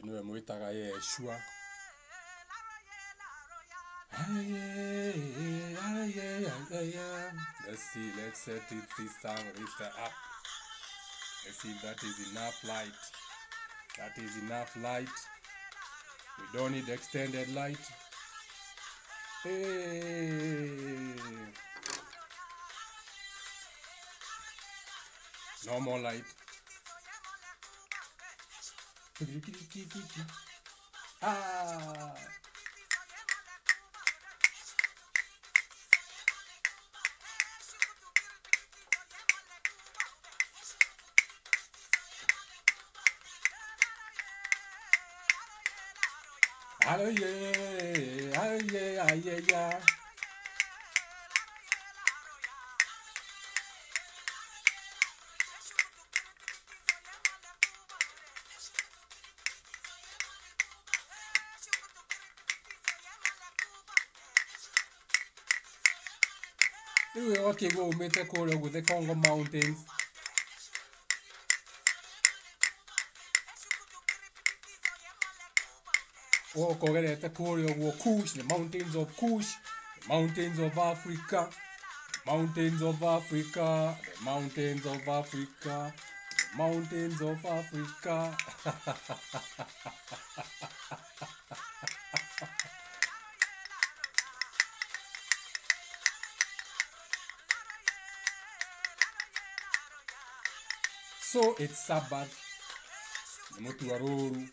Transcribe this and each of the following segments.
niwe mwitaga Yeshua. Let's see, let's set it this song register up. Let's see if that is enough light. That is enough light. We don't need extended light. Hey. No more light. Ah. Hello, yeah, oh yeah, yeah, yeah. Okay, go meet a call with the Congo Mountains. Walk over there, the Korea war Kush, the mountains of Kush, the mountains of Africa, the mountains of Africa, the mountains of Africa, the mountains of Africa. So it's Sabbath, the Motuaroru.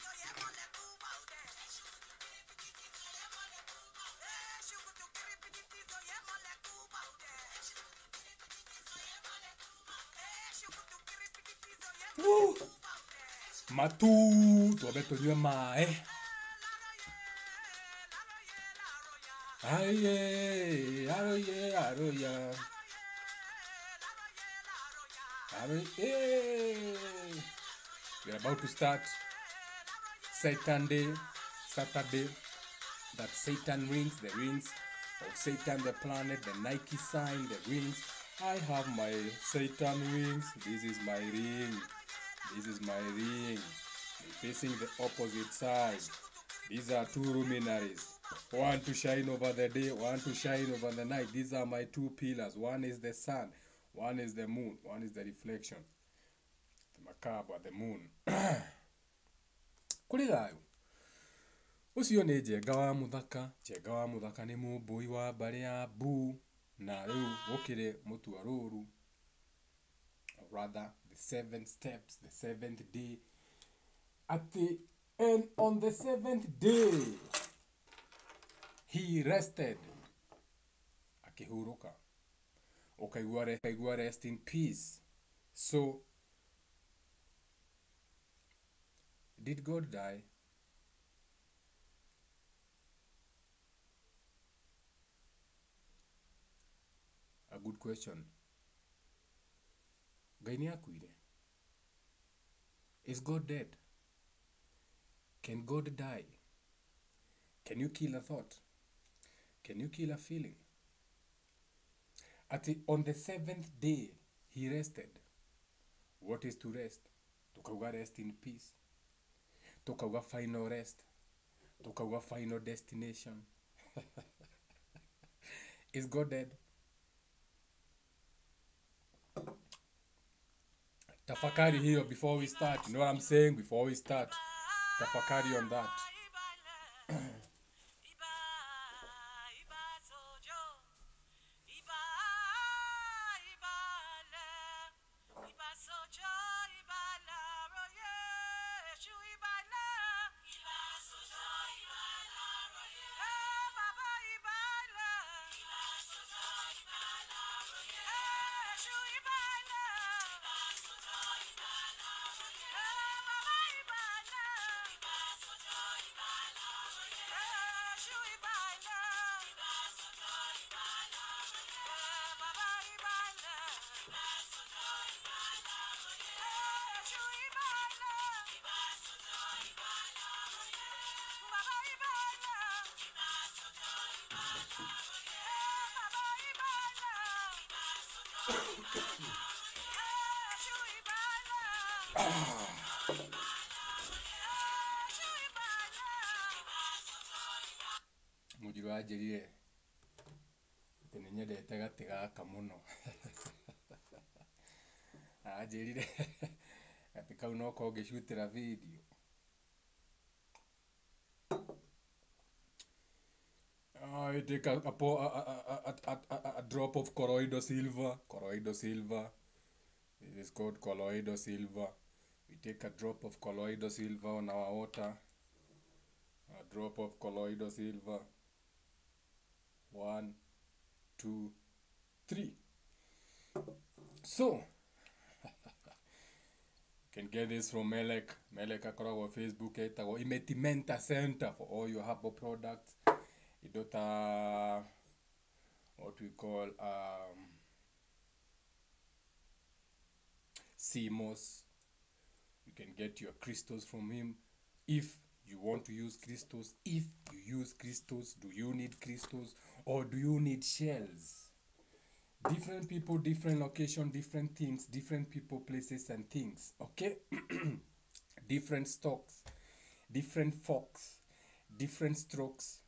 Matu, tuobe tunywe mae. Aye, aroye, aroya. Aye. We're about to start Saturday. That Satan rings, the rings of Satan, the planet, the Nike sign, the rings. I have my Satan rings. This is my ring. This is my ring. Facing the opposite side. These are two luminaries. One to shine over the day, one to shine over the night. These are my two pillars. One is the sun, one is the moon, one is the reflection. The macabre, the moon. Kurigayo. Ucio ni Njenga wa Muthaka. Njenga wa Muthaka ni mũmbũi wa mbarĩ ya Mbuu. Na rĩu gũkĩrĩ Mũtuarũrũ. Rather, the 7 steps, the 7th day. And on the 7th day, he rested. Akihuruka. Ukaigua rest in peace. So, did God die? A good question. Ngai nĩ akuire. Is God dead? Can God die? Can you kill a thought? Can you kill a feeling? On the seventh day, he rested. What is to rest? Tukauga rest in peace. Tukauga final rest. Tukauga final destination. Is God dead? Tafakari hiyo before we start. You know what I'm saying? Before we start. Tafakari on that. Mujiru ajerire tene nyendete gati gaka muno ajerire gati kau no ko ngicutira video I take a drop of colloidal silver. It is called colloidal silver. We take a drop of colloidal silver on our water. A drop of colloidal silver. 1, 2, 3. So, you can get this from Melek. Melek akoragwo Facebook etagwo Imetimenta Center for all your herbal products. You got what we call CMOS. You can get your crystals from him if you want to use crystals. If you use crystals, do you need crystals or do you need shells? Different people, different location, different things, different people, places and things, okay? Different stocks, different forks, different strokes,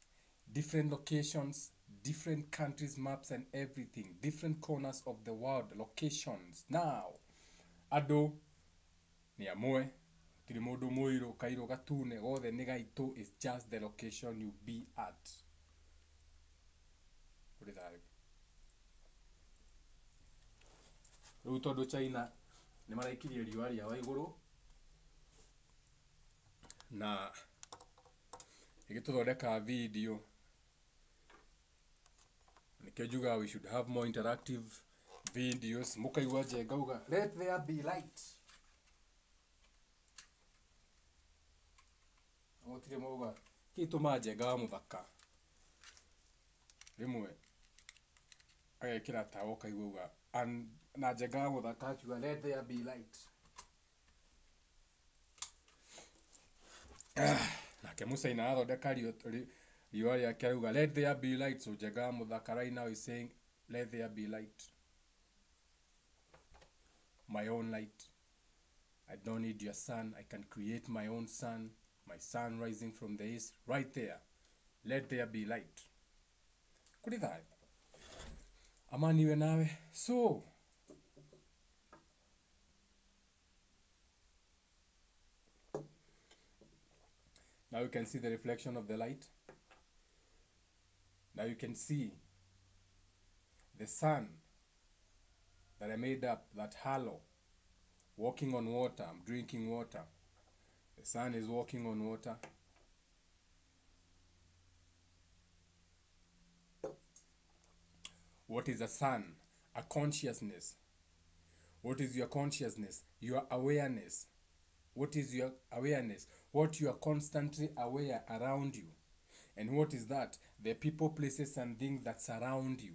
different locations, different countries, maps and everything, different corners of the world, locations. Now, ado ni amwe tiri mundu muiru kairo gatune gothe ni gaitu is just the location you be at. Kuri thari riu tondu China ni maraikirie riua riao iguru na igituthondeka video nikio juga we should have more interactive videos. Mukaigua je ngauga let there be light. Mutire muga kituma njenga wa muthaka rimwe agekira tawo kaiguga na njenga wa muthaka akiuga let there be light. Nake Musaina athondeka riua riake auga let there be light. So njenga wa muthaka right now is saying let there be light. My own light. I don't need your sun. I can create my own sun. My sun rising from the east. Right there. Let there be light. Kuri thai. Amani we nawe. So. Now you can see the reflection of the light. Now you can see the sun that I made up, that halo, walking on water. I'm drinking water. The sun is walking on water. What is a sun? A consciousness. What is your consciousness? Your awareness. What is your awareness? What you are constantly aware around you. And what is that? The people, places, and things that surround you.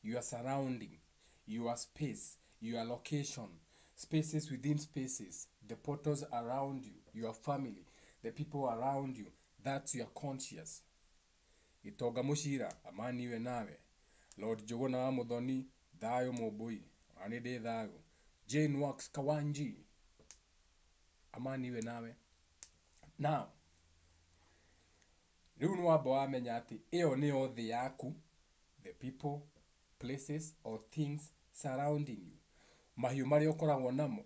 Your surrounding, your space, your location, spaces within spaces, the portals around you, your family, the people around you. That's your conscious. Itoga mushira amani iwe nawe. Lord Jogona wa Muthoni thayo mubui ani ndi thayo. Jane Wax Kawanji amani iwe nawe. Now riu no amba wamenya ati iyo ni othi yaku, the people, places or things surrounding you. Mahiu mari ukoragwo namo,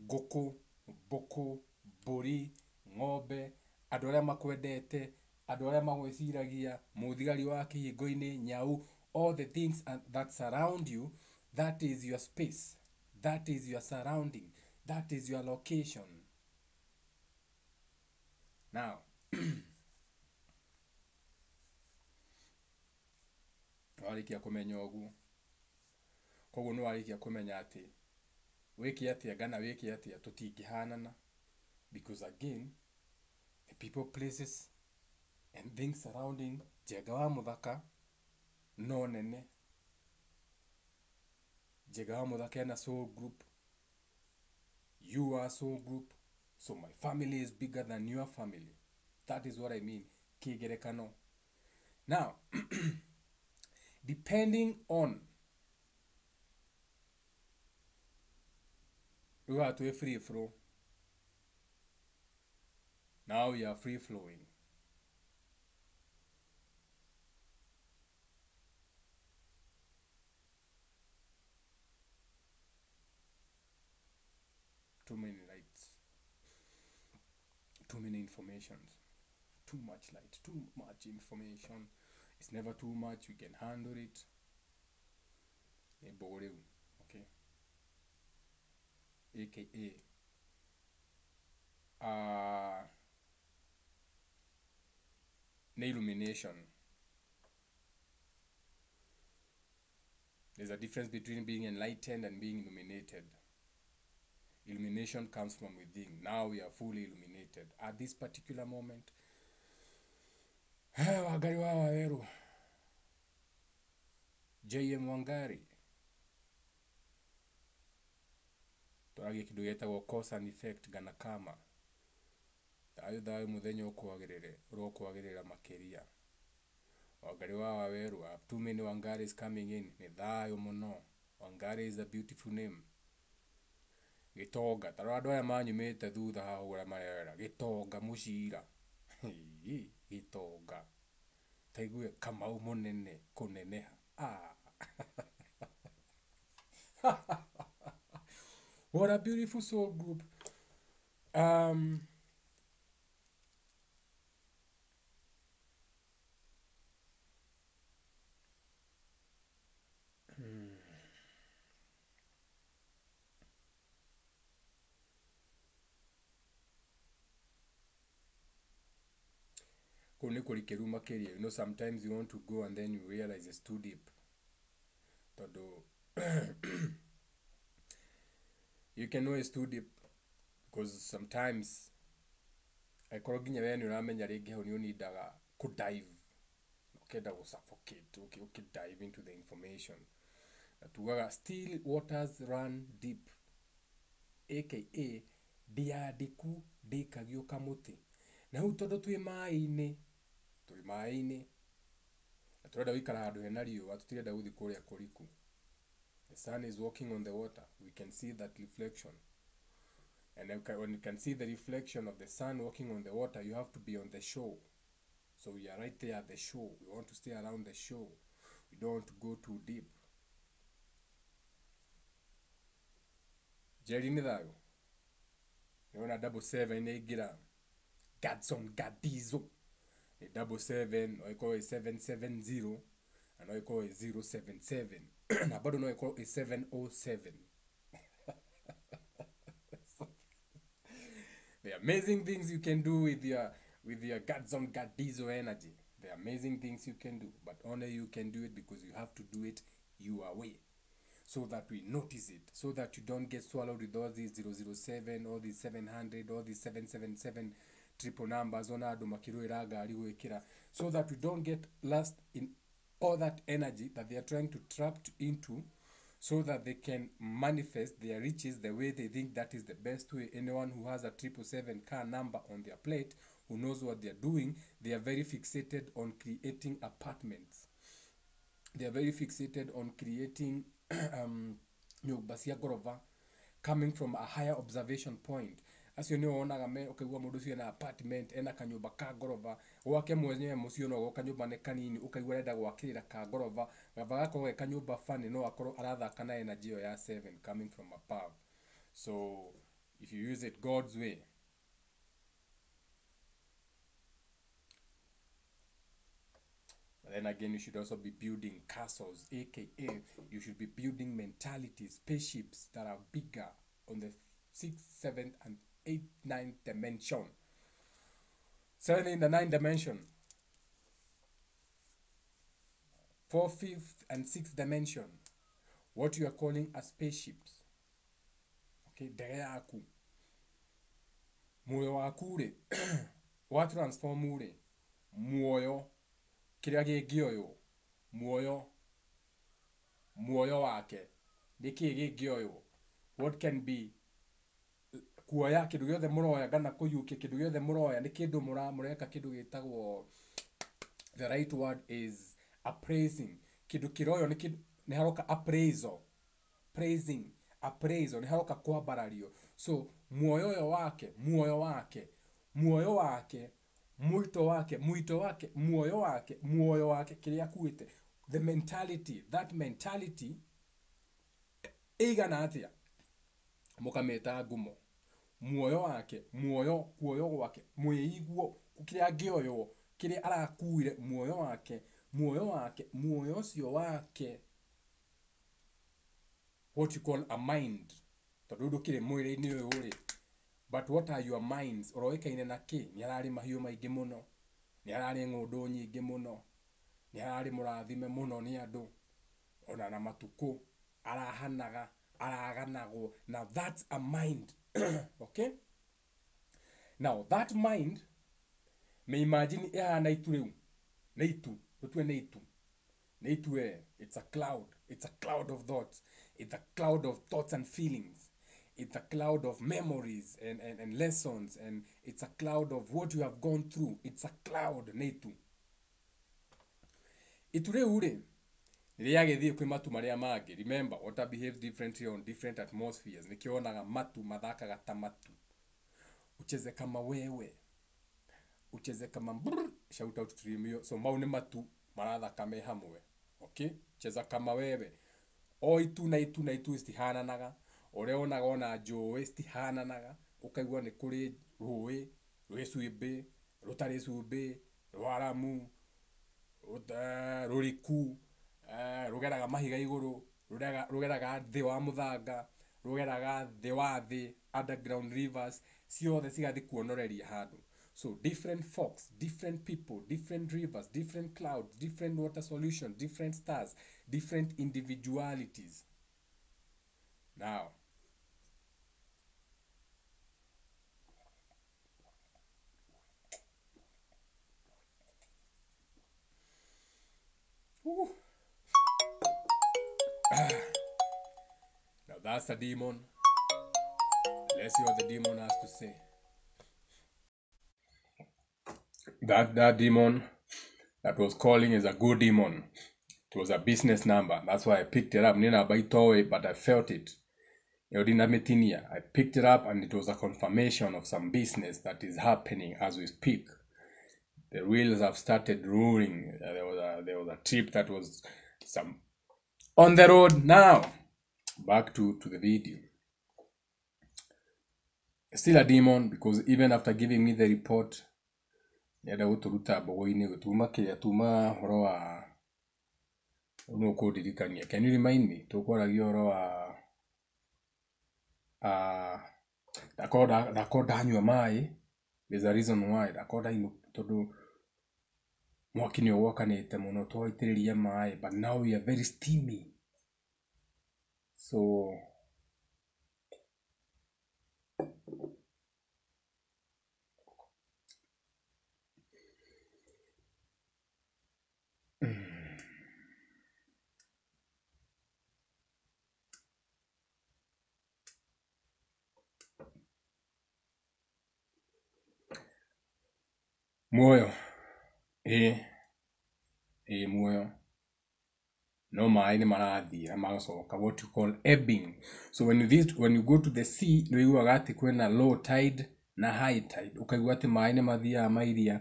nguku, mbuku, mburi, ng'ombe, andu aria makwendete, andu aria magwiciragia, muthigari wa kihingo-ini, nyau, all the things that surround you, that is your space, that is your surrounding, that is your location. Now warikia kumenya uguo, koguo no warikia kumenya ati wiki atia gana wiki atia tutingihanana, because again the people, places and things surrounding Njenga wa Muthaka no nene. Njenga wa Muthaka ena soul group, you are soul group, so my family is bigger than your family. That is what I mean, kigerekano. Now depending on, you have to free flow. Now you are free flowing. Too many lights, too many informations, too much light, too much information. It's never too much, we can handle it. Okay, aka illumination. There's a difference between being enlightened and being illuminated. Illumination comes from within. Now we are fully illuminated at this particular moment. Wangari wa Waweru, JM Wangari, turagie kindu getagwo cause and effect ganakama. Thayo muthenya urokwagirira makiria. Wangari wa Waweru, too many Wangaris coming in, ni thayo muno. Wangari is a beautiful name. Gitonga, taro andu aya manyumite thutha haha uria marera, Gitonga mucira. Gitonga. Taigue Kamau munene kuneneha. What a beautiful soul group. You know, sometimes you want to go and then you realize it's too deep. You can know it's too deep because sometimes I korognya when you ramenya rege ho ni needaga ku dive. Okay, that was suffocate. Okay, dive into the information. Tugaga still waters run deep. AKA diadiku dekagio kamuti. Na hu tondu twi mai-ini, na turenda wikara handu hena riua, tutirenda guthi kuria kuriku. The sun is walking on the water. We can see that reflection. And when you can see the reflection of the sun walking on the water, you have to be on the shore. So we are right there at the shore. We want to stay around the shore. We don't want to go too deep. Jerry ni thayo. Niona 77 inaigira. Gadson Gadizo. 77, no iko 770, and no iko 077. Na bado no iko 707. The amazing things you can do with your Gadson Gadizo energy. The amazing things you can do, but only you can do it because you have to do it your way, so that we notice it, so that you don't get swallowed with all these 007, all these 700, all these 777 triple numbers on adu makiruira gari gwikira, so that we don't get lost in all that energy that they are trying to trap into so that they can manifest their riches the way they think that is the best way. Anyone who has a 777 car number on their plate, who knows what they're doing, they are very fixated on creating apartments. They are very fixated on creating nyumba cia ngoroba, coming from a higher observation point. Acio nĩ wonaga me ũkaigua mũndũ ũcio ena apartment, ena kanyũmba ka ngoroba, gwake mwenyewe mũciĩ no kanyũmba nĩ kanini, ũkaigua arenda gwakĩrĩra ka ngoroba, gaba gakorwo ge kanyũmba funny, no akorwo arathaka na energy ya 7 coming from above. So if you use it God's way, then again, you should also be building castles, aka you should be building mentalities, spaceships that are bigger on the 6th, 7th, and 8th, 9th dimension. 7 in the 9th dimension, 4th, 5th, and 6th dimension, what you are calling as spaceships. Okay, ndege yaku, muoyo waku ri wa transform ri muoyo kiria gingioyo muoyo wake niki gingioyo, what can be kuoya kindu giothe muroya kana kuyukia kindu giothe muroya ni kindu mureka kindu gitagwo, the right word is appraising. Kindu kiroyo ni haroka appraisal, praising, appraisal ni haroka kwambarario. So muoyo wake muoyo wake kiria kuite, the mentality, that mentality igana atia mukameta ngumo, muoyo wake kuoyo gwake mwiguo kiria ngioyo kiria arakuire muoyo ucio wake, what you call a mind, tondu ndukire mwiri-ini uyu ri, but what are your minds? Uroikaine na ki? Ni arari mahiu maingi muno, ni arari ng'undu nyingi muno, ni arari murathime muno ni andu, ona na matuku arahanaga, araganagwo. Now that's a mind. Okay, now that mind, me imagine ihana itu riu, neitu rutwe neitu it's a cloud of thoughts, it's a cloud of thoughts and feelings, it's a cloud of memories and lessons, and it's a cloud of what you have gone through. It's a cloud neitu itu riu ri riria githii kwi matu maria mangi. Remember, water behaves differently on different atmospheres. Nikionaga matu mathakaga ta matu, ucheze kama wewe, ucheze kama brr, shout out to Rimio. So mau ni matu marathaka me hamwe. Okay, cheza kama wewe. O itu na itu istihananaga, uria onaga ona njũĩ istihananaga, ukaigua ni kuri rũĩ rwicumbi, rutari cumbi, rwaramu, ruriku, rugeraga mahiga iguru, rugeraga thi wa muthanga, rugeraga thi wa thi, underground rivers, ciothe cigathi kuonoreria handu. So different folks, different people, different rivers, different clouds, different water solutions, different stars, different individualities. Now, now that's a demon. Let's see what the demon has to say. That demon that was calling is a good demon. It was a business number. That's why I picked it up. Nina baitoe, but I felt it. I picked it up and it was a confirmation of some business that is happening as we speak. The wheels have started rolling. There was a trip that was some on the road. Now, back to the video. Still a demon, because even after giving me the report, can you remind me? There's a reason why. But now we are very steamy. So muoyo muoyo no maĩ nĩ marathira magacoka, what you call ebbing. So when you go to the sea nĩ wiguaga atĩ kwĩna low tide na high tide, ukaigua atĩ maĩ nĩ mathiaga mairia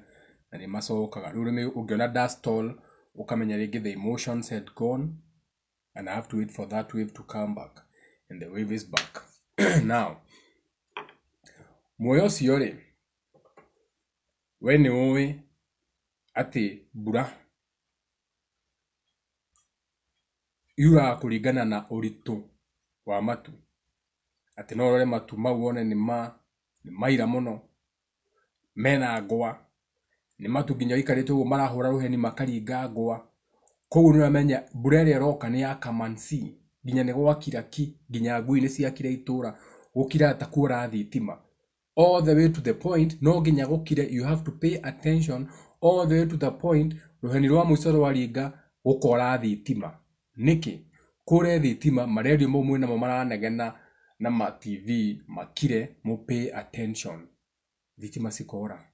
na nĩ macokaga. Rĩu ũngĩona dust stall ukamenya rĩngĩ the emotions had gone and I have to wait for that wave to come back, and the wave is back. Now muoyo ũcio rĩ, we nĩ ũĩ atĩ mbura yuraga kũringana na ũritũ wa matu, atĩ no ũrore matu mau wone nĩ maira mũno, mena ngwa, nĩ matu nginya ikarĩte ũguo marahũra rũheni makaringa ngwa. Koguo nĩ ũramenya mbura ĩrĩa ĩroka nĩ ya kamansi, nginya nĩ gwakira ki, nginya ngui nĩ ciakire itũra, gũkira ta kuora thitima. All the way to the point, no nginya gũkire, you have to pay attention all the way to the point, rũheni rwa mũico rwaringa gũkora thitima. Nĩkĩ? Kũre thitima, maredio mau mwĩ namo maranegena na ma TV makire, mu pay attention. Thitima cikora.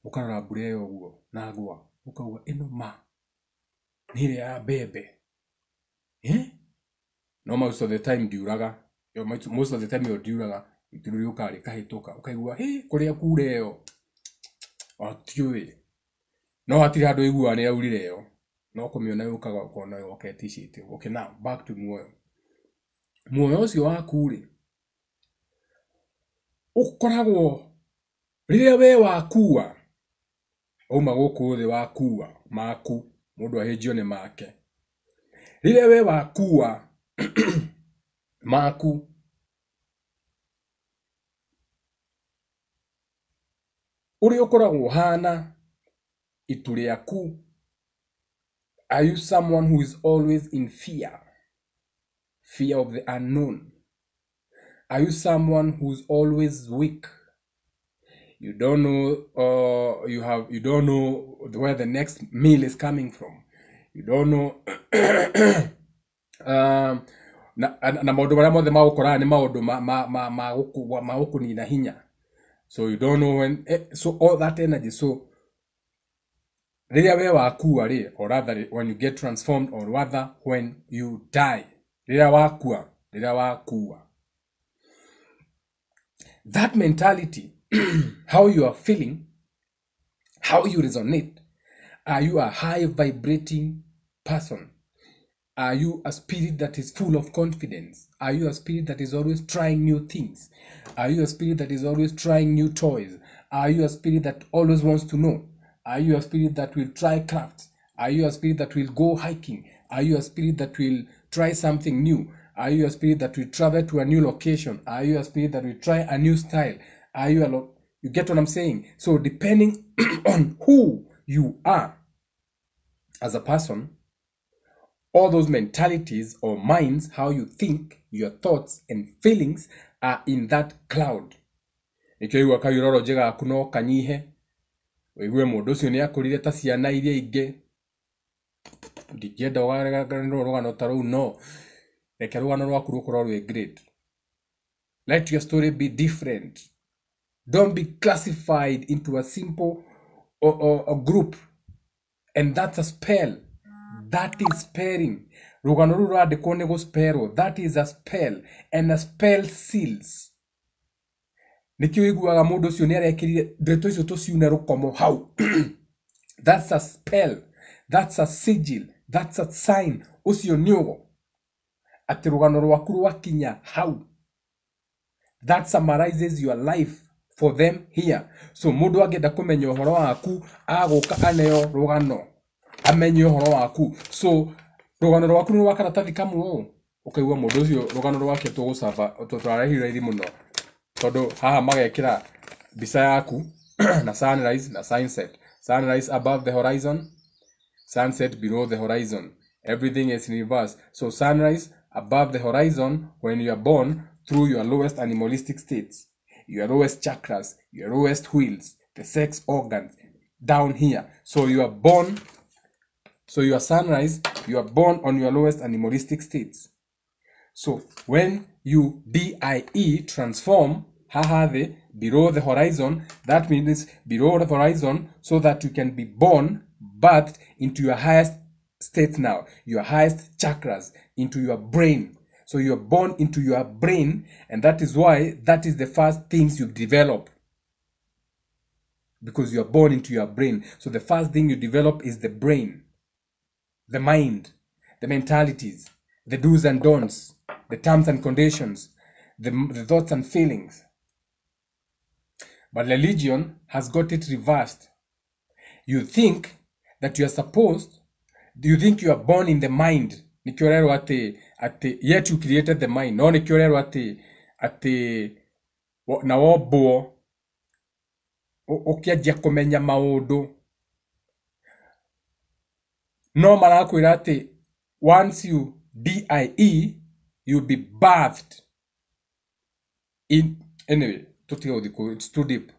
Ũkarora mbura ĩyo ũguo na ngwa, ũkauga ĩno ma nĩ ĩrĩa ya mbembe. No most of the time ndiuraga, most of the time yo ndiuraga, ituru rĩũka rĩkahĩtũka, ũkaigua kũrĩa kure ĩyo atiũĩ. No hatirĩ handũ iguaga nĩ yaurire ĩyo, no kũmĩona yũkaga ũkona yokete icĩte. Okay, now back to muoyo. Muoyo ũcio waku rĩ, ũkoragwo rĩrĩa we wakua, uma gũkũ thĩ wakua maku, mũndũ ahĩnjio nĩ make. Rĩrĩa we wakua maku, ũrĩa ũkoragwo hana itu rĩaku, are you someone who is always in fear? Fear of the unknown. Are you someone who's always weak? You don't know, you don't know where the next meal is coming from. You don't know na maũndũ marĩa mothe magũkoraga nĩ maũndũ ma gũkũnina hinya. So you don't know when, so all that energy. So rĩrĩa we wakua rĩ, or rather when you get transformed, or rather when you die, rĩrĩa wakua, that mentality, how you are feeling, how you resonate. Are you a high vibrating person? Are you a spirit that is full of confidence? Are you a spirit that is always trying new things? Are you a spirit that is always trying new toys? Are you a spirit that always wants to know? Are you a spirit that will try crafts? Are you a spirit that will go hiking? Are you a spirit that will try something new? Are you a spirit that will travel to a new location? Are you a spirit that will try a new style? Are you you get what I'm saying? So depending on who you are as a person, all those mentalities or minds, how you think, your thoughts and feelings are in that cloud. Nikyo iwa kayuroro jega kuno kanyihe, wewe mũndũ ũcio nĩ akũrire ta ciana iria ingĩ. Ndikienda ũgaragara rũgano ta rũu, no. Reke rũgano rwaku rũkorwo rwĩ great. Let your story be different. Don't be classified into a simple or group. And that's a spell. That is spelling. Rũgano rũu rwandĩkwo nĩ gũspellwo. That is a spell. And a spell seals. Nikyo iguaga mũndũ ũcio nĩ arekĩrire ndeto icio tũciune rũkomo hau. That's a spell. That's a sigil. That's a sign. Ũcio nĩũgo. Atĩ rũgano rwaku rwakinya hau. That summarizes your life for them here. So mũndũ angĩenda kũmenya ũhoro waku, agũka aneo rũgano. Amenye ũhoro waku. So rũgano rwaku nĩ rwa karatathi kamwe. Ũkaigua mũndũ ũcio rũgano rwake tũgũcaba tũtwarahirwo raithi mũno. Tondũ haha magekĩra mbica yaku na sunrise na sunset. Sunrise above the horizon, sunset below the horizon. Everything is in reverse. So sunrise above the horizon when you are born through your lowest animalistic states, your lowest chakras, your lowest wheels, the sex organs down here. So you are born, so your sunrise, you are born on your lowest animalistic states. So when you DIE transform, haha the below the horizon, that means below the horizon, so that you can be born, birthed into your highest state now, your highest chakras, into your brain. So you're born into your brain, and that is why that is the first things you develop, because you are born into your brain. So the first thing you develop is the brain, the mind, the mentalities, the do's and don'ts, the terms and conditions, the thoughts and feelings. But religion has got it reversed. You think that you are supposed, you think you are born in the mind. Yet you created the mind. No, na wobo ukianjia kumenya maundu. No marakwira ati once you die, you'll be birthed in. Anyway, it's too deep.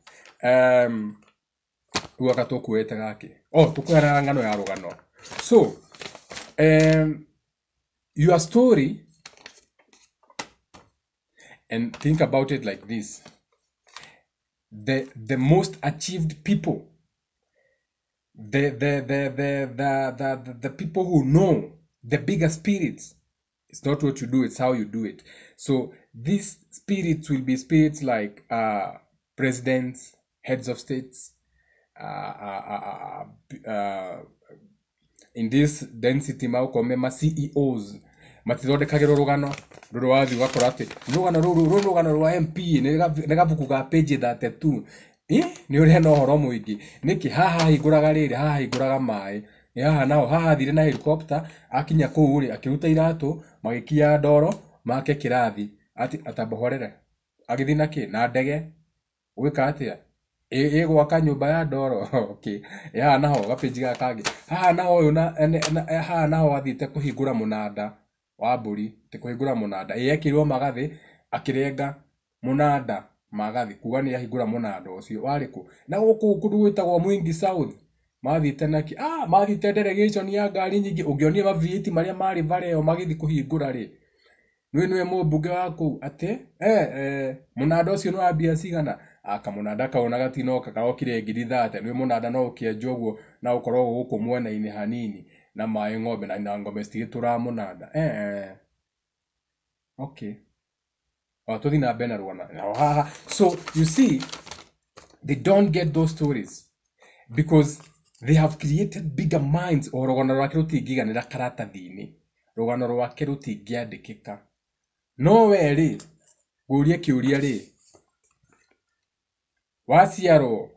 Uwaka tukuete gaki. Oh, tukuhana ngano ya rugano. So, your story, and think about it like this: the most achieved people, the people who know the bigger spirits, it's not what you do, it's how you do it. So these spirits will be spirits like presidents, heads of states, in this density maukomema CEOs matithondekagĩrwo rũgano rũrũ wathi ũgakora atĩ rũgano rwa MP nĩ gabuku ga page 32 nĩ ũrena ũhoro mũingĩ nĩkĩ haha hingũraga rĩrĩ haha hingũraga maĩ haha nao haha thire na helicopter akinya kũu rĩ akĩruta iratũ magĩkia ndoro make kĩrathi atambohorere agĩthiĩ na kĩ na ndege gwĩka atĩa gwaka nyũmba ya ndoro okay haha naho gapeji gakangĩ haha naho ũyũ haha naho athiĩte kũhingũra mũnanda wa mbũri ti kũhingũra mũnanda ekĩrwo magathĩ akĩrenga mũnanda magathĩ kuga nĩ ahingũra mũnanda ũcio warĩ kũ na gũkũ kũndũ gwĩtagwo Mwingi South mathiĩte naki mathiĩte delegation ya ngari nyingĩ ũngĩonire mavieti marĩa marĩ vareo magĩthiĩ kũhingũra rĩ nĩwe mũmbunge wa kũu atĩ mũnanda ũcio nĩ wa mbia cigana akamunanda kaona gatinoka karokire ngiri 30 nĩ mũnanda no ũkĩenja ũguo na ũkorwo gũkũ mwena-inĩ hanini na maĩ ng'ombe na ng'ombe citigĩtũra mũnanda okay tuthi na mbere na rũgano so you see they don't get those stories because they have created bigger minds. O rũgano rwake rũtingĩiganĩra karatathi-inĩ rũgano rwake rũtingĩandĩkĩka no we rĩ ngũrie kĩũria rĩ waciarwo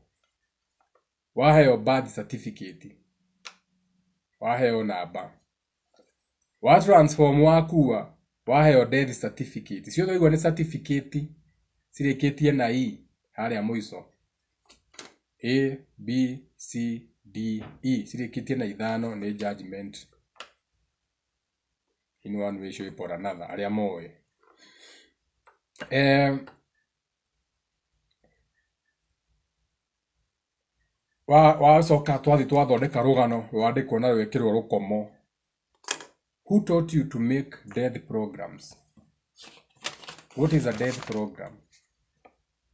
waheo birth certificate waheo namba wa transform wakua waheo death certificate ciothe igwa nĩ certificate cirĩkĩtie na harĩa mũico A B C D E cirĩkĩtie na ithano nĩ judgment in one way shape or another arĩa moĩ wacoka twathi twathondeka rũgano rwandĩkwo na rwĩkĩrwo rũkomo. Who taught you to make death programs? What is a death program?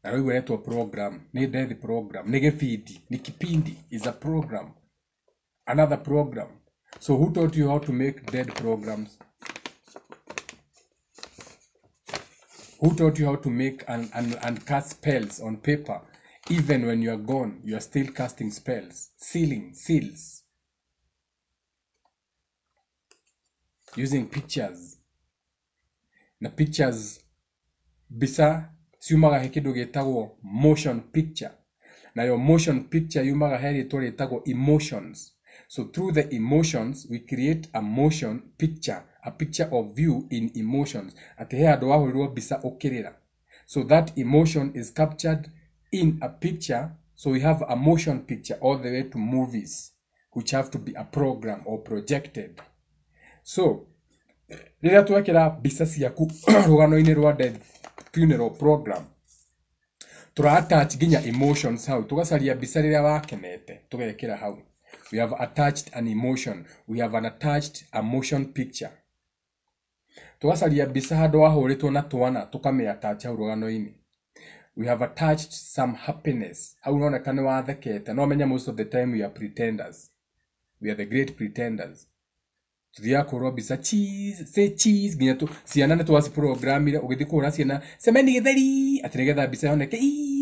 Na rĩu wetwo program nĩ death program nĩ gĩbindi nĩ kipindi is a program another program. So who taught you how to make death programs? Who taught you how to make and cast spells on paper? Even when you are gone, you are still casting spells, seals, using pictures. Na pictures bisa siumaga he kĩndũ gĩtagwo motion picture. Na your motion picture yumaga he rĩtwa rĩtagwo emotions. So through the emotions, we create a motion picture, a picture of you in emotions. Ati he andũ wahũrirwo bisa ũkĩrĩra. So that emotion is captured in a picture. So we have a motion picture all the way to movies, which have to be a program or projected. So, rĩrĩa twekĩra bisa ciaku rũgano-inĩ rwa death funeral program, tũra-attach nginya emotions hau. Tũgacaria bisa rĩrĩa wakenete, tũgekĩra hau. We have attached an emotion. We have attached a motion picture. Tũgacaria bisa handũ wahũrĩtwo na twana, tũkame-attach hau rũgano-inĩ. we have attached some happiness. How unaonekana wathekete. No menya most of the time we are pretenders. We are the great pretenders. Tuthia kurwo bica cheese, say cheese nginya tu ciana ne twaci programire ugithi kura ciana semeni githeri ati nigetha bica yoneke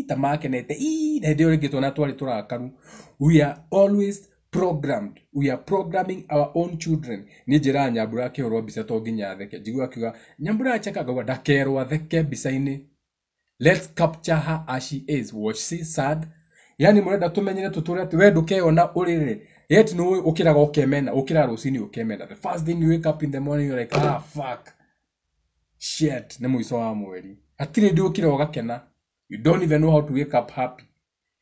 ta makenete na hindi uri ngitwo na twari turakaru. We are always programmed. We are programming our own children. Ni njira Nyambura kiurwo bica to nginya theke njigua akiuga Nyambura acheka gwa ndakerwo theke bica-ini. Let's capture her as she is. Was she sad? Yani murenda tumenyere tuture ati we ndukeyona urire. Yet no ukiraga ukemena, ukira rucini ukemena. The first thing you wake up in the morning you're like, ah fuck. Shit, ne muico wa mweri. Atire ndi ukira ugakena. You don't even know how to wake up happy.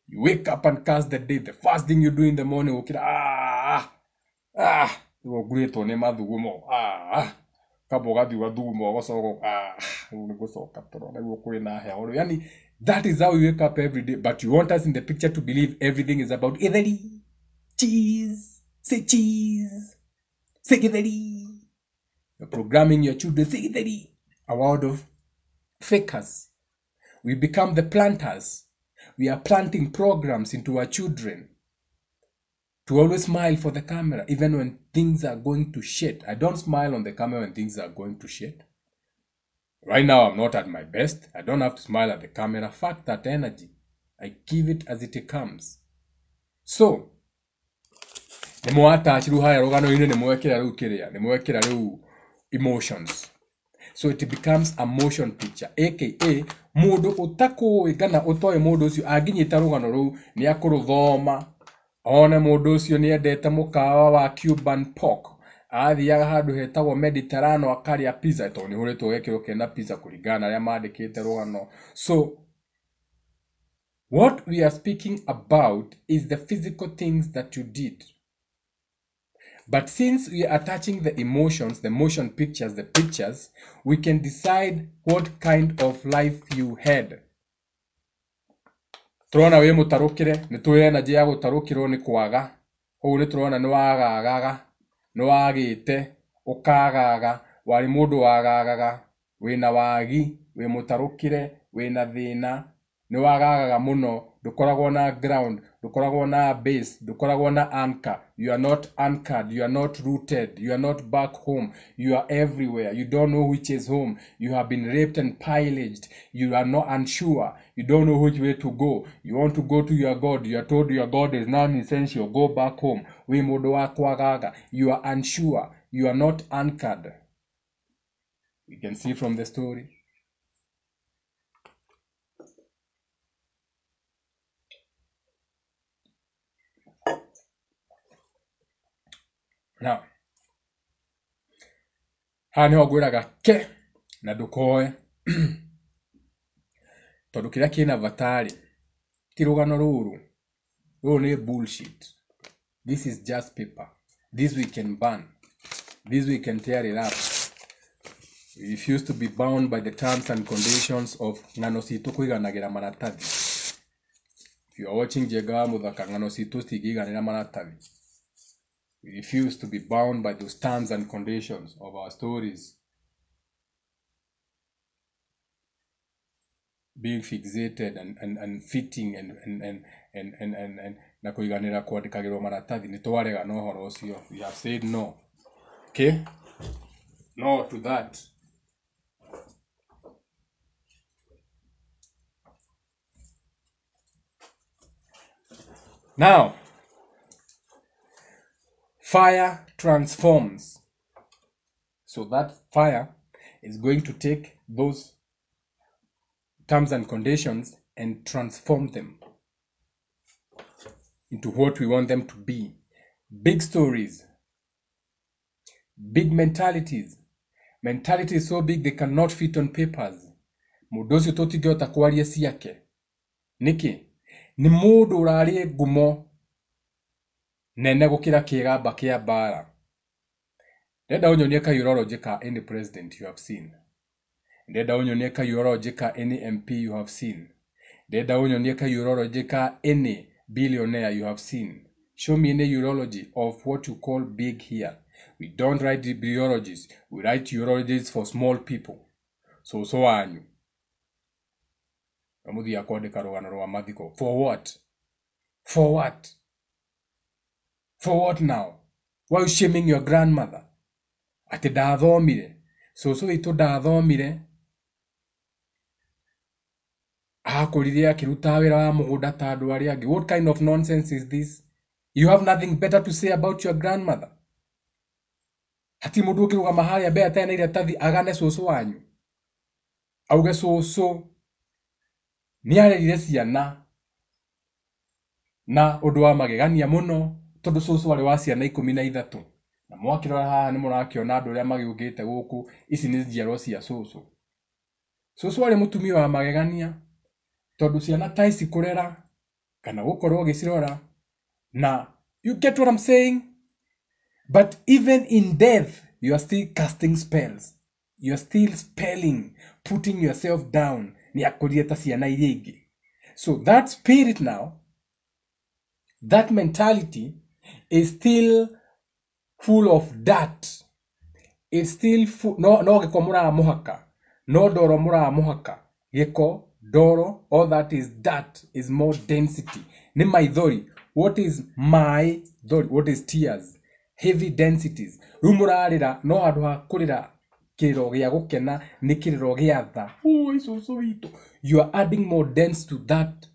You wake up and curse the day. The first thing you do in the morning ukira you great on mathugumo. Kaboga diwa thugumo gocogo ni gocoka toro na gukuri na heo. Yani that is how you wake up every day, but you want us in the picture to believe everything is about itheri. Cheese, say cheese, say githeri. You're programming your children, say githeri. A world of fakers. We become the planters. We are planting programs into our children to always smile for the camera, even when things are going to shit. I don't smile on the camera when things are going to shit. Right now, I'm not at my best. I don't have to smile at the camera. Fuck that energy. I give it as it comes. So, nemwata chiru haya rogano ine nemwekera riu kiria, nemwekera riu emotions. So it becomes a motion picture, aka mundu utakuwi kana utoe mundu ucio anginyita rugano riu ni akuruthoma. One mundu ucio ni endete mukawa wa Cuban pork. Athiaga handu hetagwo Mediterranean akaria pizza to ni huritwo wekiro kena pizza kuringana aria mandikite rugano. So what we are speaking about is the physical things that you did. But since we are attaching the emotions, the motion pictures, the pictures, we can decide what kind of life you had. Turona we mutarukire, ni tuena je ya gutarukirwo ni kwaga. Ugu ni turona ni wagagaga, ni wagite, ukagaga, wari mundu wagagaga, wina wagi, we mutarukire, wina thina, ni wagagaga muno, dukoragwo na ground, dukoragwo na base, dukoragwo na anchor. You are not anchored, you are not rooted, you are not back home, you are everywhere. You don't know which is home. You have been raped and pillaged. You are not unsure. You don't know which way to go. You want to go to your God. You are told your God is non-essential. Go back home. We mundu wa kwagaga. You are unsure. You are not anchored. You can see from the story. Now, hani ogwiraga ke na dukoe tondu kiria kina vatari tirugano ruru ni bullshit. This is just paper. This we can burn. This we can tear it up. We refuse to be bound by the terms and conditions of ngano citu kuiganagira maratathi. If you are watching Jega Muthaka, ngano citu citigiganira maratathi. We refuse to be bound by those terms and conditions of our stories being fixated and fitting and na kuiganira kwandikagirwo maratathi ni twarega no horo ucio. We have said no. Okay? No to that. Now, fire transforms. So that fire is going to take those terms and conditions and transform them into what we want them to be. Big stories, big mentalities. Mentalities so big they cannot fit on papers. Mudosi totigota kwaria ciake. Niki, ni mundu urari gumo nene gukira kigamba kia bara. Ndenda unyonie ka urology ka any president you have seen. Ndenda unyonie ka urology ka any MP you have seen. Ndenda unyonie ka urology ka any billionaire you have seen. Show me any urology of what you call big here. We don't write the urologies. We write urologies for small people. So anyu. Amuthi akwandika rugano rwa mathiko. For what? For what? For what now? Why are you shaming your grandmother? Ati ndathomire. Cucu witũ ndathomire. Akũrire akĩruta wĩra wa mũgũnda ta andũ arĩa angĩ. What kind of nonsense is this? You have nothing better to say about your grandmother? Hati mũndũ ũngĩrũgama harĩa mbere atarĩ na iratathi agane cucu wanyu. Auge cucu nĩarerire ciana na ũndũ wa magegania mũno tondũ cucu arĩ wa ciana 13. Na mwakĩrora haha nĩ mũrakĩona andũ arĩa magĩũkĩte gũkũ, ici nĩ njiarwa cia cucu. Cucu arĩ mũtumia wa magegania tondũ ciana ta ici kũrera kana gũkorwo ũgĩcirora. Na you get what I'm saying? But even in death, you are still casting spells. You are still spelling, putting yourself down. So that spirit now, that mentality is still full of dirt. It's still full, no geko mura muhaka, no doro mura muhaka, geko, doro, all that is dirt, is more density. Ni maithori, what is my thori? What is tears? Heavy densities. Rumurarira no handu ha kurira kiriro gia gukena ni kiriro gia tha. Oh, icucu witũ. You are adding more dense to that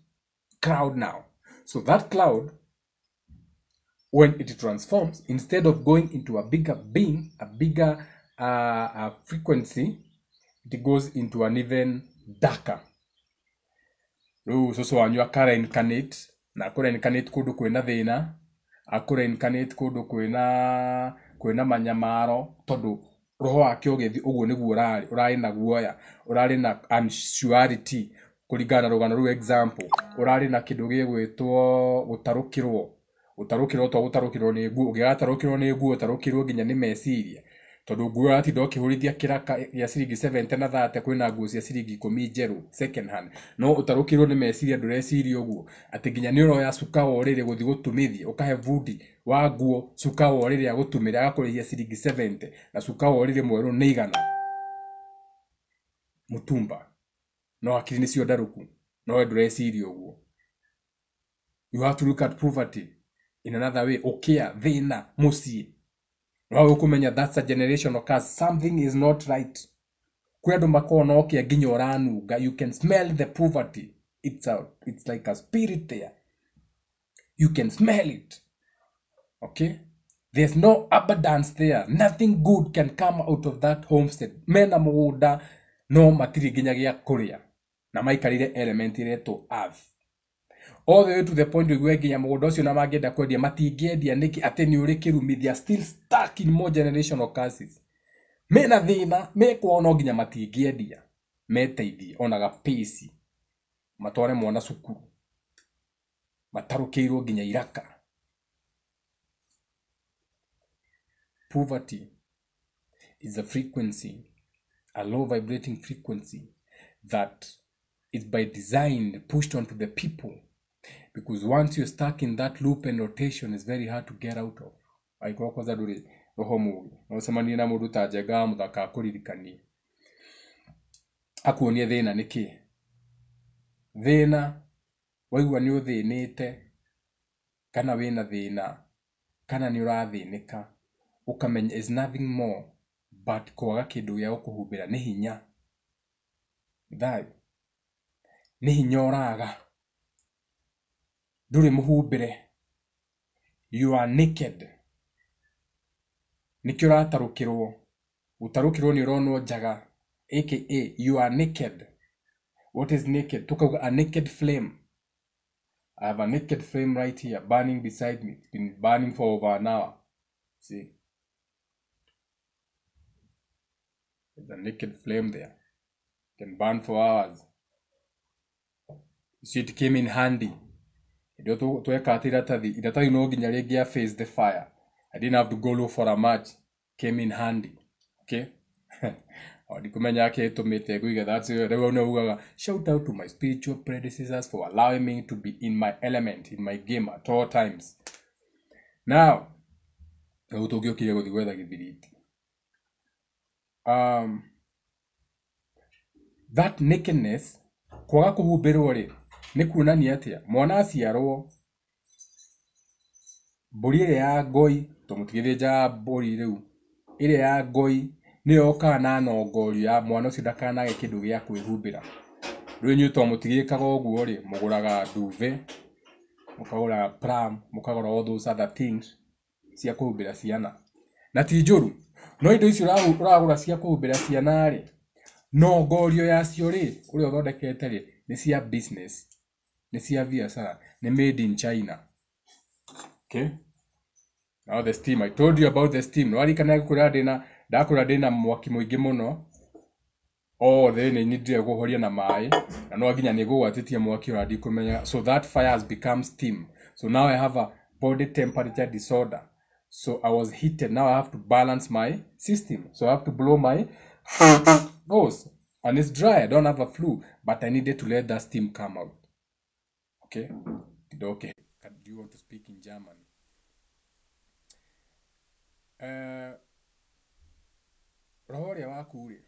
cloud now. So that cloud, when it transforms, instead of going into a bigger being, a bigger frequency, it goes into an even darker. So wanyu akara incarnate, na akora incarnate kundu kwina thina, akora incarnate kundu kwina manyamaro, tondu roho wake ugethi uguo niguo urari na guoya, urari na unsurety, kuringana rugano ru example, urari na kindu gigwitwo gutarukirwo to gutarukirwo ni nguo, ugigatarukirwo ni nguo, utarukirwo nginya ni meciria, tondu nguo ati ndokihurithia kiraka ya ciringi 70 na 30 kwina nguo cia ciringi 10 njeru second hand, no utarukirwo ni meciria ndureciria uguo ati nginya ni uroya cuka worire guthi gutumithia ukahe vudi wa nguo cuka worire agutumira agakurihia ciringi 70 na cuka worire mweru ni igana mutumba, no akiri ni cio ndaruku, no ndureciria uguo. You have to look at poverty in another way. Ukia thina mucie no ukumenya that's a generational curse. Something is not right. Kwedo makona okia nginya uranunga, you can smell the poverty. It's like a spirit there. You can smell it. Okay? There's no abundance there. Nothing good can come out of that homestead. Mena muguda no matiri nginya gia kuria na maikarire element ireto earth. All the way to the point where nginya muguda ucio na mangenda kwendia matingĩendia niki ati ni uri kirumi. They are still stuck in more generational curses. Mena thina mekwo no nginya matingĩendia meteithie ona gapesi matware mwana cukuru matarukiirwo nginya iraka. Poverty is a frequency, a low vibrating frequency that is by design pushed onto the people, because once you're stuck in that loop and rotation, it's very hard to get out of. Aikwa kwanza nduri roho mugi no semani na mundu ta njega muthaka akuririkanie akuonie thina niki thina waigua ni uthinite kana wina thina kana ni urathinika ukamenya is nothing more but kwaga kindu gya gukuhumbira ni hinya thai ni hinya oraga nduri muhumbire. You are naked. Nikyo ratarukirwo utarukirwo ni uronwo njaga aka you are naked. What is naked? Tukauga a naked flame. I have a naked flame right here burning beside me. It's been burning for over an hour. See, there's a naked flame there. It can burn for hours. You see, it came in handy. Ndio tuweka iratathi no nginya ringi face the fire. I didn't have to go look for a match. Came in handy. Okay? Dikumenya yake tumete guiga. That's why shout out to my spiritual predecessors for allowing me to be in my element, in my game at all times. Now, utogiokiria guthi gwetha githiriti. That nakedness kwaga kuhumbirwo ri ni kuonania atia mwana aciarwo mburi ire ya ngoi tumutigithinja mburi riu ire ya ngoi ni yoka na nongorio ya mwana ucio ndakanage kindu gia kwihumbira riu nyu to mutigikaga uguo ri muguraga duve mukagura pram mukagura all those other things cia kuhumbira ciana na ti njuru no indo icio uragura cia kuhumbira ciana ri nongorio yacio ri uria uthondekete ri ni cia business ni cia biashara ni made in China. Okay, now the steam, I told you about the steam. No arikana gukura ndina mwaki muingi muno othe ni nindire guhoria na mai na no nginya ni gugwatitie mwaki ura ndikumenya, so that fire has become steam. So now I have a body temperature disorder, so I was heated. Now I have to balance my system, so I have to blow my nose and it's dry. I don't have a flu, but I needed to let that steam come out. Okay, okay. Do you want to speak in German? Rohoria waku ri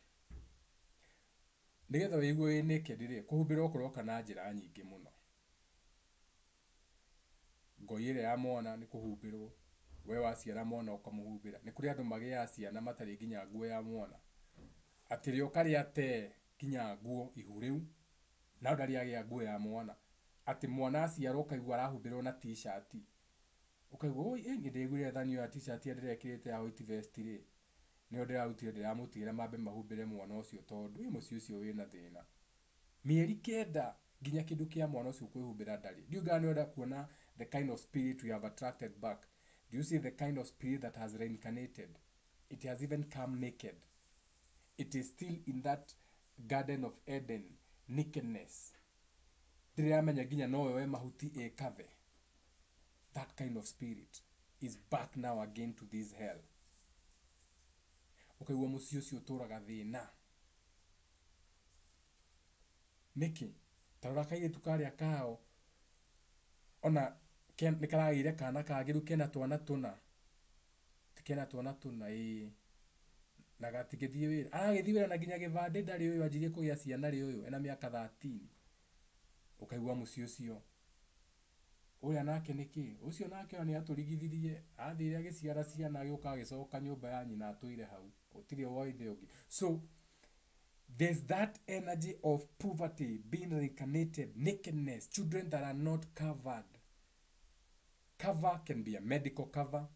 nigetha wigue wi naked ri kuhumbira ukuroka na njira nyingi muno. Ngoi ire ya mwana ni kuhumbirwo, we waciara mwana ukamuhumbira. Ni kuri andu magiaga ciana matari nginya nguo ya mwana, atiri ukari ate nginya nguo ihu riu na ndari agia nguo ya mwana, ati mwana aciarwo ukaigua arahumbirwo na t-shirt, ukaigua oi ni ndigwire thani ya t-shirt ndirekirite ya white vest ri nio ndirarutire ndiramutigira mambe mahumbire mwana ucio tondu muci ucio wina thina. Mieri kenda nginya kindu kia mwana ucio kwihumbira ndari. Do you gani order kuona the kind of spirit we have attracted back? Do you see the kind of spirit that has reincarnated? It has even come naked. It is still in that Garden of Eden nakedness. Ndiramenya nginya no we mahuti ekave. That kind of spirit is back now again to this hell. Okay, wa muci ucio turaga thina. Niki tarora kaire tukaria kao ona nikaragire kana kagiru kena twana tuna tikena twana tuna na gatigithie wira aragithie wira na nginya givande ndari uyu anjirie kugia ciana ri uyu ena miaka 13. Ukaigua muci ucio uria nake niki ucio nake ni aturigithirie athire agiciara ciana agiuka agicoka nyumba ya nyina atuire hau utire woithe ungi. So there's that energy of poverty being reincarnated, nakedness, children that are not covered. Cover can be a medical cover.